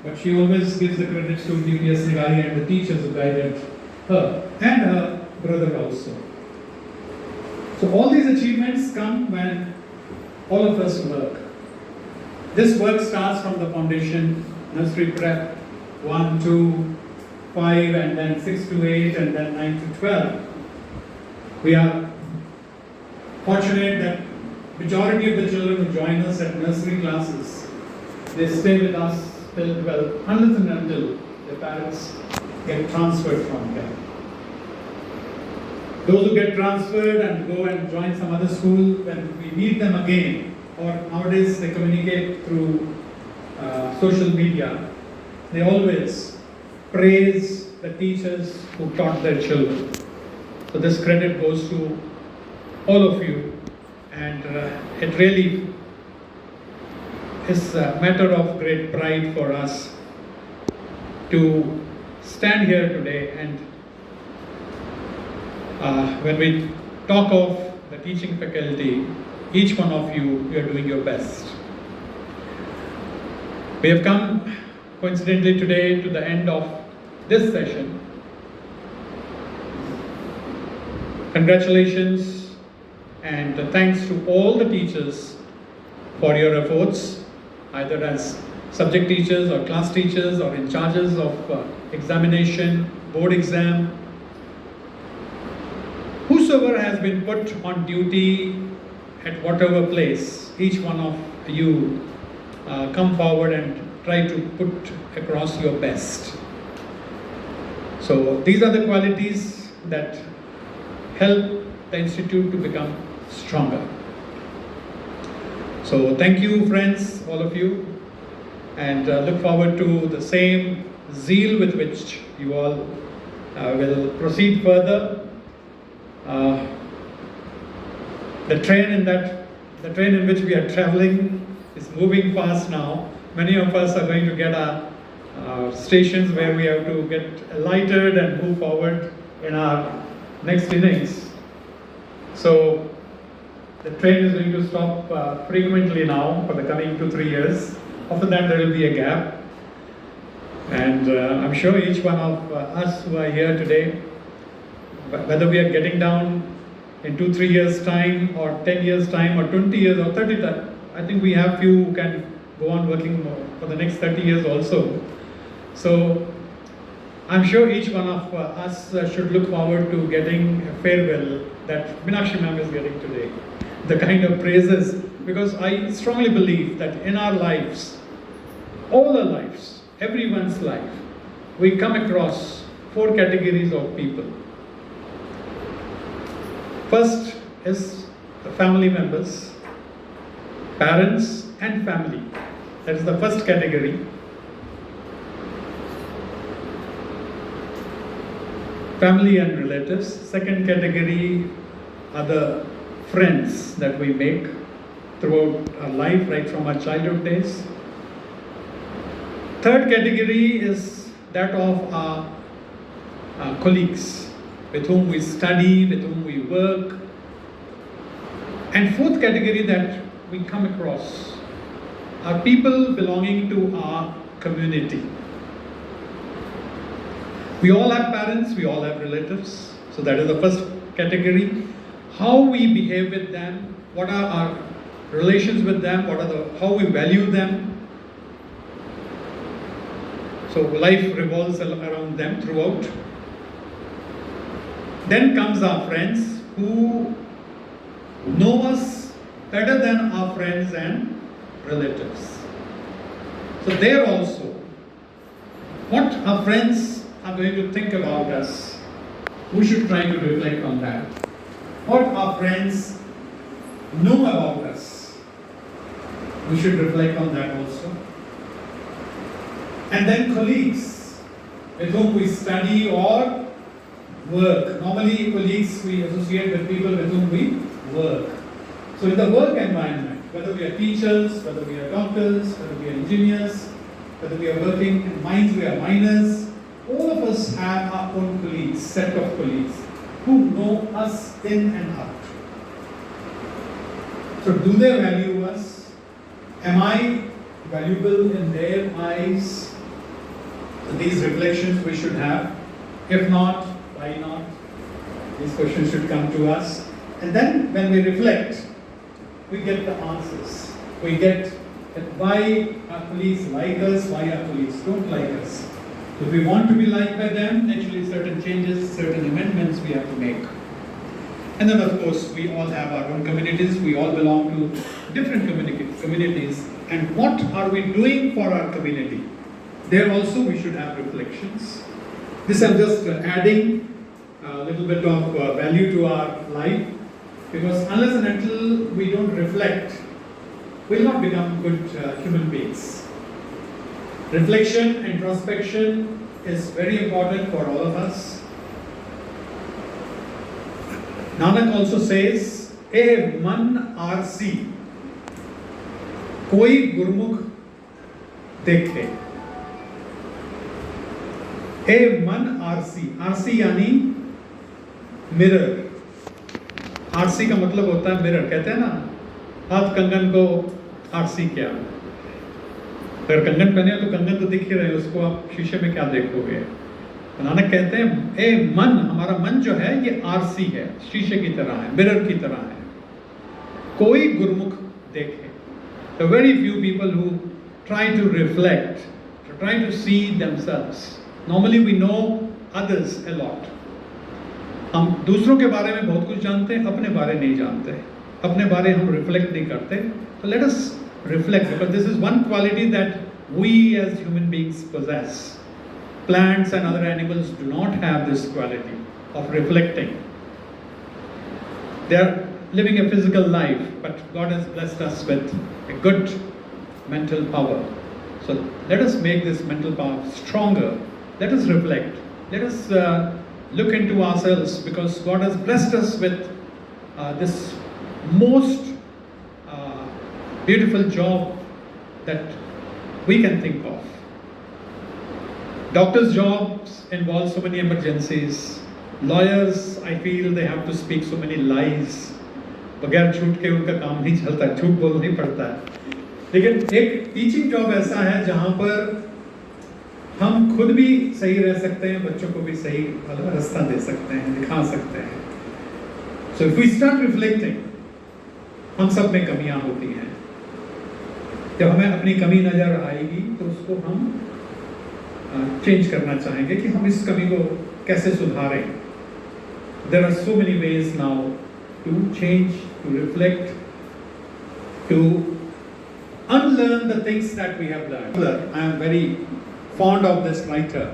but she always gives the credit to DPS Nigari and the teachers who guided her, and her brother also. So all these achievements come when all of us work. This work starts from the foundation, nursery prep, 1, 2, 5, and then 6 to 8, and then 9 to 12. We are fortunate that majority of the children who join us at nursery classes, they stay with us till 12, unless and until their parents get transferred from here. Those who get transferred and go and join some other school, when we meet them again, or nowadays they communicate through social media, they always praise the teachers who taught their children. So this credit goes to all of you, and it really is a matter of great pride for us to stand here today. And when we talk of the teaching faculty, each one of you are doing your best. We have come coincidentally today to the end of this session. Congratulations and thanks to all the teachers for your efforts, either as subject teachers or class teachers or in charges of examination, board exam. Whosoever has been put on duty at whatever place, each one of you come forward and try to put across your best. So these are the qualities that help the institute to become stronger. So thank you, friends, all of you, and look forward to the same zeal with which you all will proceed further. The train in which we are traveling is moving fast now. Many of us are going to get our stations where we have to get alighted and move forward in our next innings. So the train is going to stop frequently now for the coming 2-3 years. After that there will be a gap. And I'm sure each one of us who are here today, whether we are getting down in 2-3 years time or 10 years time or 20 years or 30 years, I think we have few who can go on working for the next 30 years also. So I'm sure each one of us should look forward to getting a farewell that Meenakshi Ma'am is getting today. The kind of praises, because I strongly believe that in our lives, all our lives, everyone's life, we come across 4 categories of people. First is the family members, parents and family. That is the first category. Family and relatives. Second category are the friends that we make throughout our life, right from our childhood days. Third category is that of our colleagues, with whom we study, with whom we work. And fourth category that we come across are people belonging to our community. We all have parents, we all have relatives. So that is the first category. How we behave with them, what are our relations with them, how we value them. So life revolves around them throughout. Then comes our friends who know us better than our friends and relatives. So there also, what our friends are going to think about us, we should try to reflect on that. What our friends know about us, we should reflect on that also. And then colleagues with whom we study or work. Normally colleagues we associate with people with whom we work. So in the work environment, whether we are teachers, whether we are doctors, whether we are engineers, whether we are working in mines, we are miners, all of us have our own colleagues, set of colleagues who know us in and out. So do they value us? Am I valuable in their eyes? So these reflections we should have. If not, why not? These questions should come to us. And then when we reflect, we get the answers. We get why our colleagues like us, why our colleagues don't like us. If we want to be liked by them, actually certain changes, certain amendments we have to make. And then of course, we all have our own communities. We all belong to different communities. And what are we doing for our community? There also we should have reflections. This I'm just adding a little bit of value to our life, because unless and until we don't reflect, we'll not become good human beings. Reflection, introspection is very important for all of us. Nanak also says, "ए मन RC, कोई गुरमुख देखे." ए मन RC, RC यानी mirror. RC का मतलब होता है mirror. कहते हैं ना, हाथ कंगन को आरसी क्या। अगर कंगन पहने तो कंगन तो दिख ही रहे, उसको आप शीशे में क्या देखोगे। तो नानक कहते हैं, ए मन, हमारा मन जो है ये आरसी है, शीशे की तरह है, मिरर की तरह है। कोई गुरमुख देखे। The very few people who try to reflect, to try to see themselves. Normally we know others a lot. हम दूसरों के बारे में बहुत कुछ जानते हैं, अपने बारे नहीं जानते, अपने बारे हम रिफ्लेक्ट नहीं करते. So let us reflect, because this is one quality that we as human beings possess. Plants and other animals do not have this quality of reflecting. They are living a physical life, but God has blessed us with a good mental power. So let us make this mental power stronger. Let us reflect. Let us look into ourselves, because God has blessed us with this most beautiful job that we can think of. Doctors' jobs involve so many emergencies. Lawyers, I feel they have to speak so many lies. बगैर झूठ के उनका काम नहीं चलता, झूठ बोलना ही पड़ता है. लेकिन एक टीचिंग जॉब ऐसा है जहाँ पर हम खुद भी सही रह सकते हैं, बच्चों को भी सही रास्ता दे सकते हैं, दिखा सकते हैं. So if we start reflecting, हम सब में कमियां होती हैं. जब हमें अपनी कमी नजर आएगी तो उसको हम चेंज करना चाहेंगे कि हम इस कमी को कैसे सुधारें. There are so many ways now to change, to reflect, to unlearn the things that we have learned. I am very fond of this writer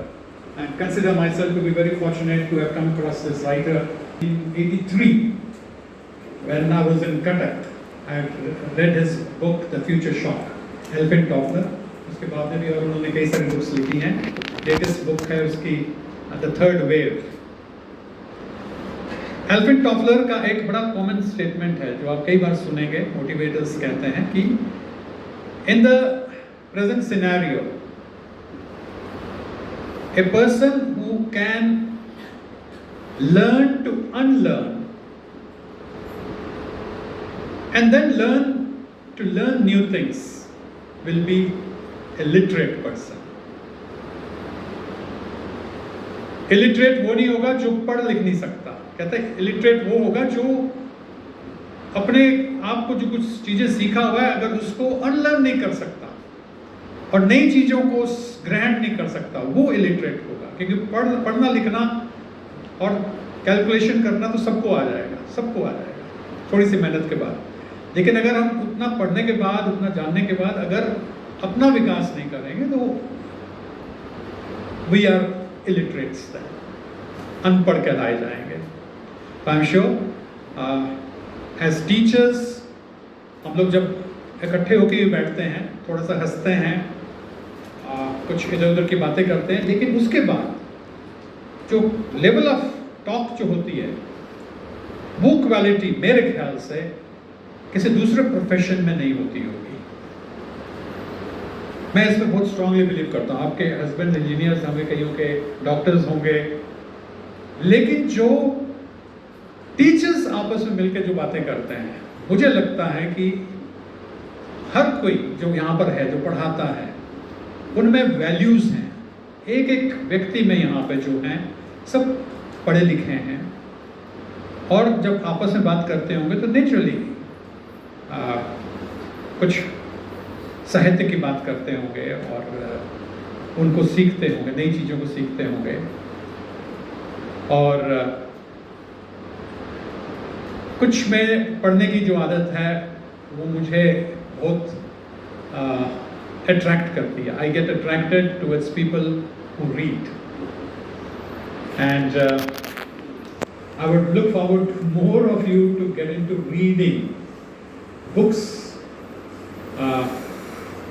and consider myself to be very fortunate to have come across this writer in 83 when I was in Cuttack. I had read his book The Future Shock, Elephant Toddler. उसके बाद में भी और उन्होंने कई सारी books लिखी हैं. लेटेस्ट बुक है उसकी the third wave. Alfred Toffler का एक बड़ा कॉमन स्टेटमेंट है जो आप कई बार सुनेंगे. मोटिवेटर्स कहते हैं कि in the present scenario a person who can learn to unlearn and then learn to learn new things will be a literate person. Illiterate वो नहीं होगा जो पढ़ लिख नहीं सकता. कहते हैं illiterate वो होगा जो अपने आप को जो कुछ चीजें सीखा हुआ है अगर उसको unlearn नहीं कर सकता, और नई चीज़ों को ग्रहण नहीं कर सकता, वो इलिटरेट होगा। क्योंकि पढ़ना लिखना और कैलकुलेशन करना तो सबको आ जाएगा, सबको आ जाएगा थोड़ी सी मेहनत के बाद। लेकिन अगर हम उतना पढ़ने के बाद, उतना जानने के बाद अगर अपना विकास नहीं करेंगे तो वी आर इलिटरेट्स, अनपढ़ कहलाए जाएंगे। I am sure as teachers हम लोग जब इकट्ठे होकर बैठते हैं, थोड़ा सा हंसते हैं, कुछ इधर उधर की बातें करते हैं, लेकिन उसके बाद जो लेवल ऑफ टॉक जो होती है वो क्वालिटी मेरे ख्याल से किसी दूसरे प्रोफेशन में नहीं होती होगी। मैं इसमें बहुत स्ट्रांगली बिलीव करता हूँ। आपके हस्बैंड इंजीनियर्स होंगे, कईयों के डॉक्टर्स होंगे, लेकिन जो टीचर्स आपस में मिलकर जो बातें करते हैं, मुझे लगता है कि हर कोई जो यहाँ पर है, जो पढ़ाता है, उनमें वैल्यूज़ हैं। एक एक व्यक्ति में यहाँ पे जो हैं सब पढ़े लिखे हैं, और जब आपस में बात करते होंगे तो नेचुरली कुछ साहित्य की बात करते होंगे और उनको सीखते होंगे, नई चीज़ों को सीखते होंगे। और कुछ में पढ़ने की जो आदत है वो मुझे बहुत अट्रैक्ट करती है। I get attracted towards people who read, and I would look forward to more of you to get into reading books.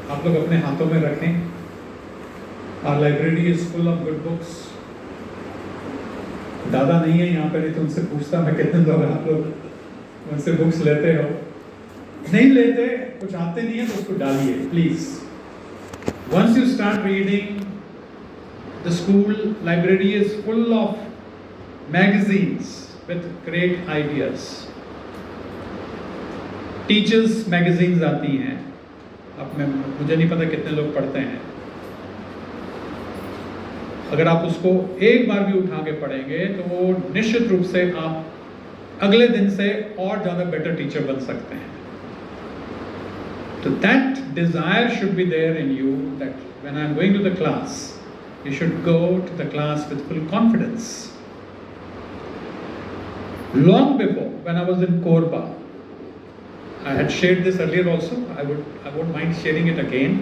आप लोग अपने हाथों में रखें। Our library is full of good books. दादा नहीं है यहाँ पर, नहीं तो उनसे पूछता मैं कितने लोग आप लोग उनसे बुक्स लेते हो। नहीं लेते, कुछ आते नहीं है तो उसको डालिए please. Once you start reading, the school library is full of magazines with great ideas. Teachers magazines आती हैं, अब मुझे नहीं पता कितने लोग पढ़ते हैं। अगर आप उसको एक बार भी उठा के पढ़ेंगे तो वो निश्चित रूप से आप अगले दिन से और ज़्यादा बेटर टीचर बन सकते हैं। तो that desire should be there in you, that when I'm going to the class, you should go to the class with full confidence. Long before, when I was in Korba, I had shared this earlier also, I won't mind sharing it again.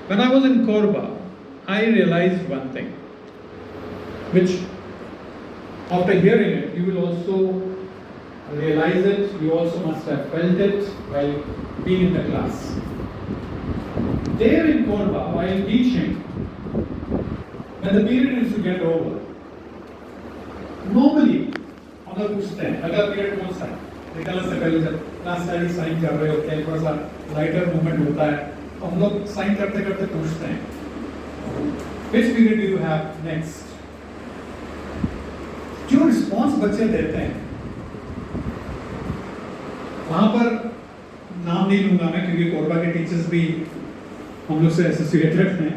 When I was in Korba, I realized one thing, which after hearing it, you will also realize it, you also must have felt it while being in the class. There in Korba, while teaching, when the period is to get over, normally, हम लोग पूछते हैं अगला period कौन सा है, निकलने से पहले जब क्लास स्टडी साइन कर रहे होते हैं, थोड़ा सा लाइटर मूवमेंट होता है, तो हम लोग साइन करते करते पूछते हैं which period do you have next। जो रिस्पॉन्स बच्चे देते हैं वहां पर नाम नहीं लूंगा मैं, क्योंकि कोरबा के टीचर्स भी हम लोग से एसोसिएटेड हैं,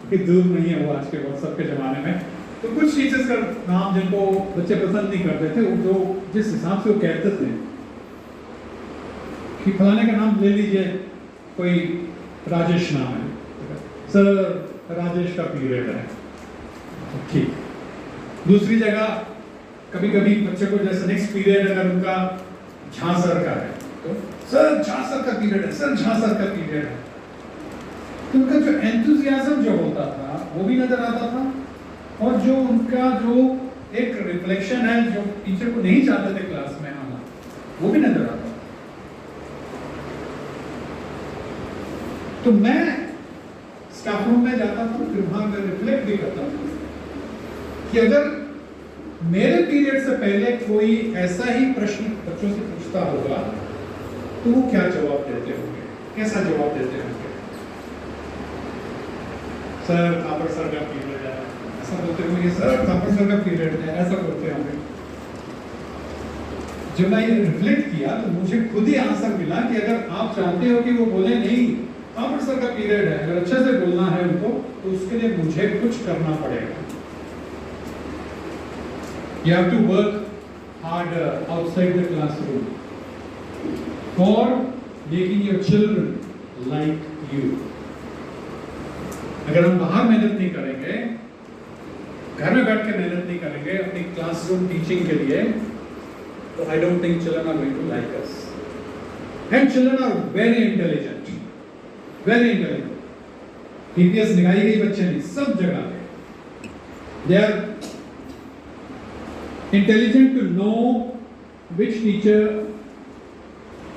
कि दूर नहीं है वो आज के व्हाट्सएप के ज़माने में। तो कुछ टीचर्स का नाम जिनको बच्चे पसंद नहीं करते थे, जो जिस हिसाब से वो कहते थे कि फलाने का नाम ले लीजिए, कोई राजेश नाम है, सर राजेश का पीरियड है, ठीक। दूसरी जगह कभी कभी बच्चे को जैसे नेक्स्ट पीरियड अगर उनका झा सर का है तो सर झा सर का पीरियड है, सर झा सर का पीरियड है। तो उनका जो एंथुजियाज्म जो होता था वो भी नजर आता था, और जो उनका जो एक रिफ्लेक्शन है जो टीचर को नहीं चाहते थे क्लास में आना, वो भी नजर आता था। तो मैं स्टाफ रूम में जाता था, फिर वहां मैं रिफ्लेक्ट भी करता था कि अगर मेरे पीरियड से पहले कोई ऐसा ही प्रश्न बच्चों से पूछता होगा तो वो क्या जवाब देते होंगे, कैसा जवाब देते होंगे। सर थापर सर का पीरियड है, ऐसा बोलते होंगे, सर थापर सर का पीरियड है, ऐसा बोलते होंगे। जब मैं ये रिफ्लेक्ट किया तो मुझे खुद ही आंसर मिला कि अगर आप चाहते हो कि वो बोले नहीं थापर सर का पीरियड है, अगर अच्छे से बोलना है उनको, तो उसके लिए मुझे कुछ करना पड़ेगा। You have to work harder outside the classroom for making your children like you. अगर हम बाहर मेहनत नहीं करेंगे, घर में बैठ के मेहनत नहीं करेंगे अपनी क्लासरूम टीचिंग के लिए, तो I don't think children are going to like us. And children are very intelligent, very intelligent. DPS निकाली गई बच्चे नहीं, सब जगह पे. They are intelligent to know which teacher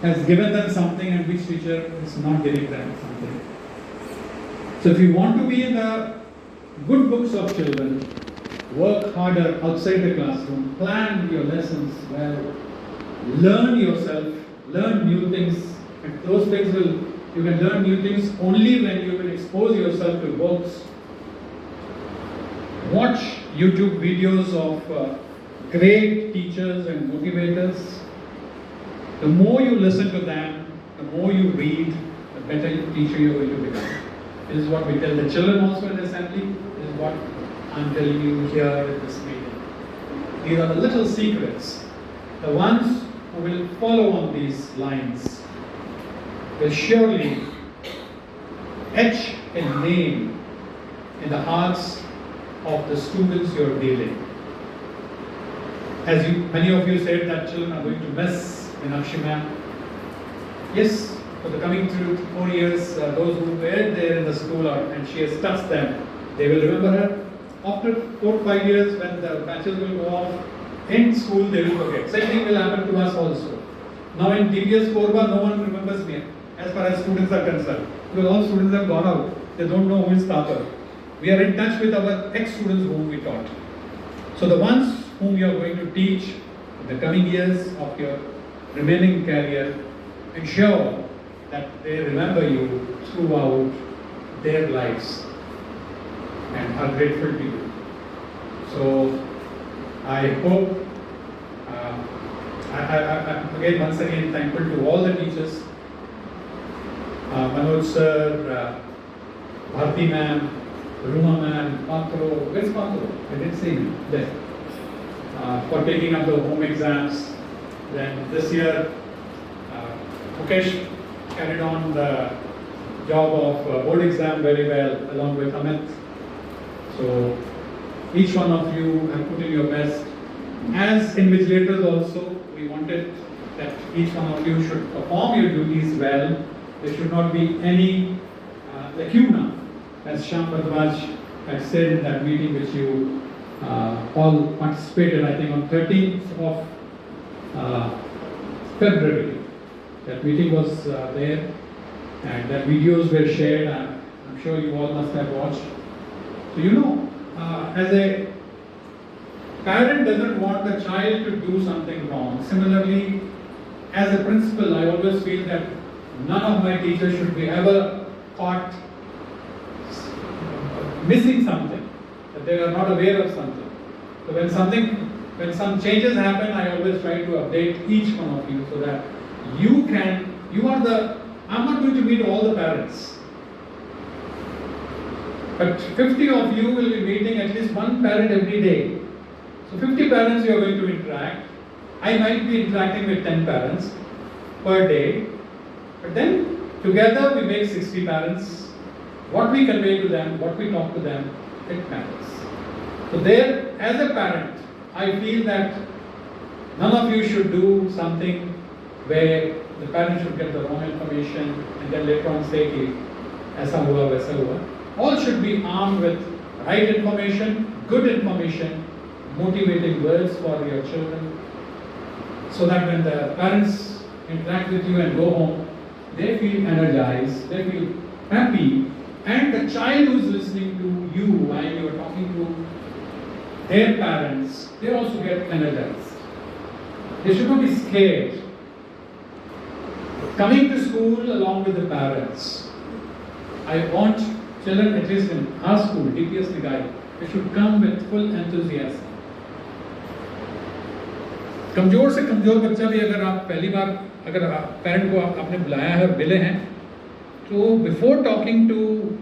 has given them something and which teacher is not giving them something. So if you want to be in the good books of children, work harder outside the classroom, plan your lessons well, learn yourself, learn new things, and those things you can learn new things only when you will expose yourself to books. Watch YouTube videos of great teachers and motivators. The more you listen to them, the more you read, the better teacher you are going to become. This is what we tell the children also in the assembly. This is what I'm telling you here in this meeting. These are the little secrets. The ones who will follow on these lines will surely etch a name in the hearts of the students you are dealing. As many of you said that children are going to miss Minakshi Ma'am. Yes, for the coming 4 years, those who were there in the school and she has touched them, they will remember her. After 4 or 5 years, when the batches will go off, in school they will forget. Same thing will happen to us also. Now in DPS Korba, no one remembers me as far as students are concerned. Because all students have gone out. They don't know who is Tapa. We are in touch with our ex-students whom we taught. So the ones whom you are going to teach in the coming years of your remaining career, ensure that they remember you throughout their lives and are grateful to you. So I hope, again, once again, thankful to all the teachers, Manoj sir, Bharti ma'am, Ruma ma'am, Patro, where's Patro? I didn't see him there. For taking up the home exams. Then this year, Mukesh carried on the job of board exam very well along with Amit. So each one of you have put in your best. As invigilators also, we wanted that each one of you should perform your duties well. There should not be any lacuna, as Shyam Bhardwaj had said in that meeting which you all participated, I think on 13th of February. That meeting was there and that videos were shared. I'm sure you all must have watched. So you know, as a parent doesn't want the child to do something wrong. Similarly, as a principal, I always feel that none of my teachers should be ever caught missing something, that they are not aware of something. So when some changes happen, I always try to update each one of you so that I'm not going to meet all the parents. But 50 of you will be meeting at least one parent every day. So 50 parents you are going to interact. I might be interacting with 10 parents per day. But then together we make 60 parents. What we convey to them, what we talk to them, it matters. So there, as a parent, I feel that none of you should do something where the parent should get the wrong information and then later on say, aisa hua, waisa hua. All should be armed with right information, good information, motivating words for your children, so that when the parents interact with you and go home, they feel energized, they feel happy, and the child who is listening to you while you are talking to their parents, they also get energized. They should not be scared. Coming to school along with the parents, I want children, at least in our school, DPS Nigai, they should come with full enthusiasm. कमजोर से कमजोर बच्चा भी अगर आप पहली बार अगर parent को आपने बुलाया है और मिले हैं, तो before talking to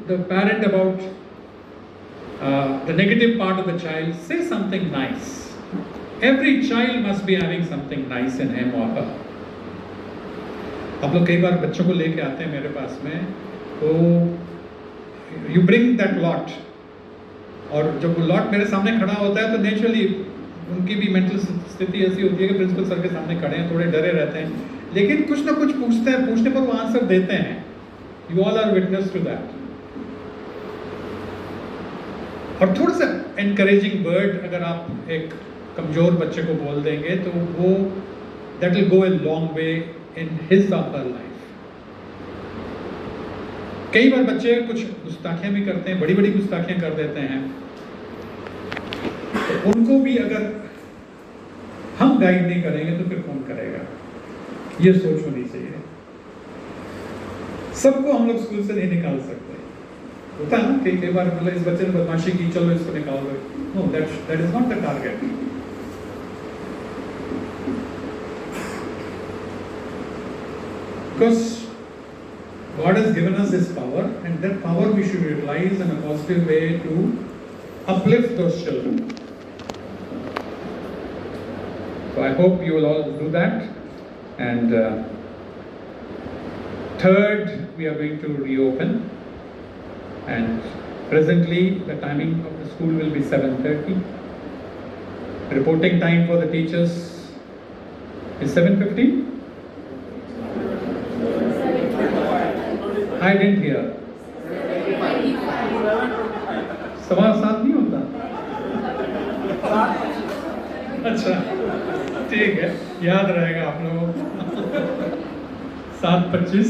the parent about the negative part of the child, say something nice. Every child must be having something nice in him or her. आप लोग कई बार बच्चों को लेके आते हैं मेरे पास में, तो यू ब्रिंग दैट लॉट, और जब लॉट मेरे सामने खड़ा होता है तो नेचुरली उनकी भी मेंटल स्थिति ऐसी होती है कि प्रिंसिपल सर के सामने खड़े हैं, थोड़े डरे रहते हैं, लेकिन कुछ ना कुछ पूछते हैं, पूछने पर वो आंसर देते हैं. You all are witness to that. और थोड़ा सा एनकरेजिंग वर्ड अगर आप एक कमज़ोर बच्चे को बोल देंगे तो वो that will go a long way in his और हर लाइफ. कई बार बच्चे कुछ गुस्ताखियाँ भी करते हैं, बड़ी बड़ी गुस्ताखियाँ कर देते हैं, तो उनको भी अगर हम गाइड नहीं करेंगे तो फिर कौन करेगा, ये सोच होनी चाहिए. सबको हम लोग स्कूल से नहीं निकाल सकते. होता है ना कई बार मतलब इस बच्चे ने बदमाशी की, चलो इसको निकाल दो. No, that is not the target. Because God has given us this power, and that power we should utilize in a positive way to uplift those children. So I hope you will all do that. And third, we are going to reopen. And presently, the timing of the school will be 7:30. Reporting time for the teachers is 7:15. I didn't hear. 7:15 नहीं होता? अच्छा, ठीक है, याद रहेगा आप लोगों को. 7:25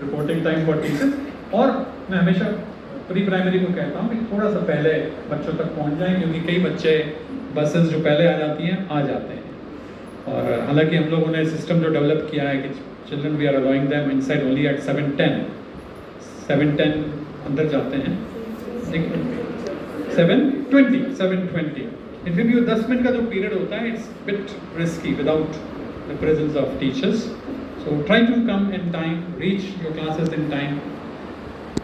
रिपोर्टिंग टाइम फॉर टीचर्स. और मैं हमेशा प्री प्राइमरी को कहता हूँ कि थोड़ा सा पहले बच्चों तक पहुँच जाएं, क्योंकि कई बच्चे बसेस जो पहले आ जाती हैं आ जाते हैं. और हालांकि हम लोगों ने सिस्टम जो डेवलप किया है कि children we are allowing them inside only at 7:10 अंदर जाते हैं. 7:20 इन फिर भी 10 मिनट का जो पीरियड होता है it's bit risky without the presence of teachers. So try to come in time, reach your classes in time.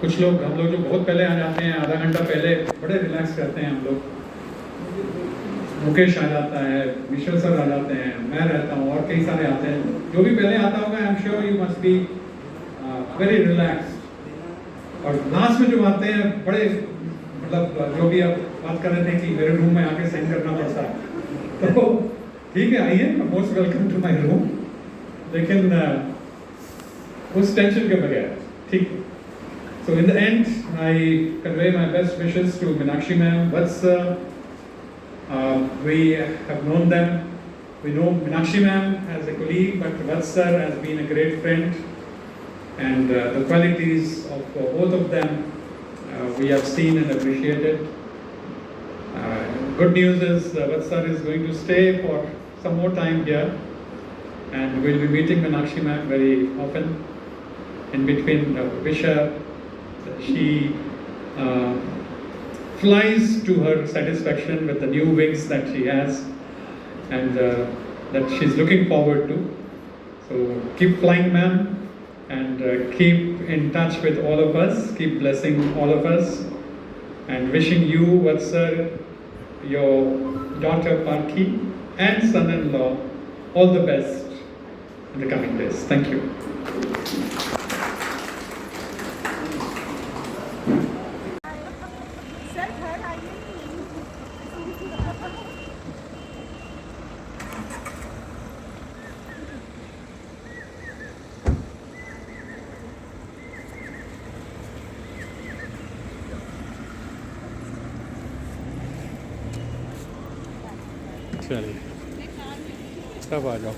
कुछ लोग हम लोग जो बहुत पहले आ जाते हैं, आधा घंटा पहले, बड़े रिलैक्स करते हैं हम लोग. मुकेश आ जाता है, विश्व सर आ जाते हैं, मैं रहता हूँ, और कई सारे आते हैं. जो भी पहले आता होगा आई am sure you must be very relax. और लास्ट में जो आते हैं बड़े मतलब जो भी आप बात कर रहे थे कि मेरे रूम में आके साइन करना पड़ता है, तो ठीक है, आइए, most welcome to my room. लेकिन उस टेंशन के बगैर, ठीक. So in the end, I convey my best wishes to Meenakshi Ma'am, Vatsa. We have known them. We know Meenakshi Ma'am as a colleague, but Vatsa has been a great friend. And the qualities of both of them we have seen and appreciated. Good news is Vatsa is going to stay for some more time here. And we'll be meeting Meenakshi Ma'am very often. In between, wish her she flies to her satisfaction with the new wings that she has, and that she's looking forward to. So keep flying, ma'am, and keep in touch with all of us. Keep blessing all of us, and wishing you, Vatsa, your daughter Parki, and son-in-law all the best in the coming days. Thank you. चलिए, सब आ जाओ.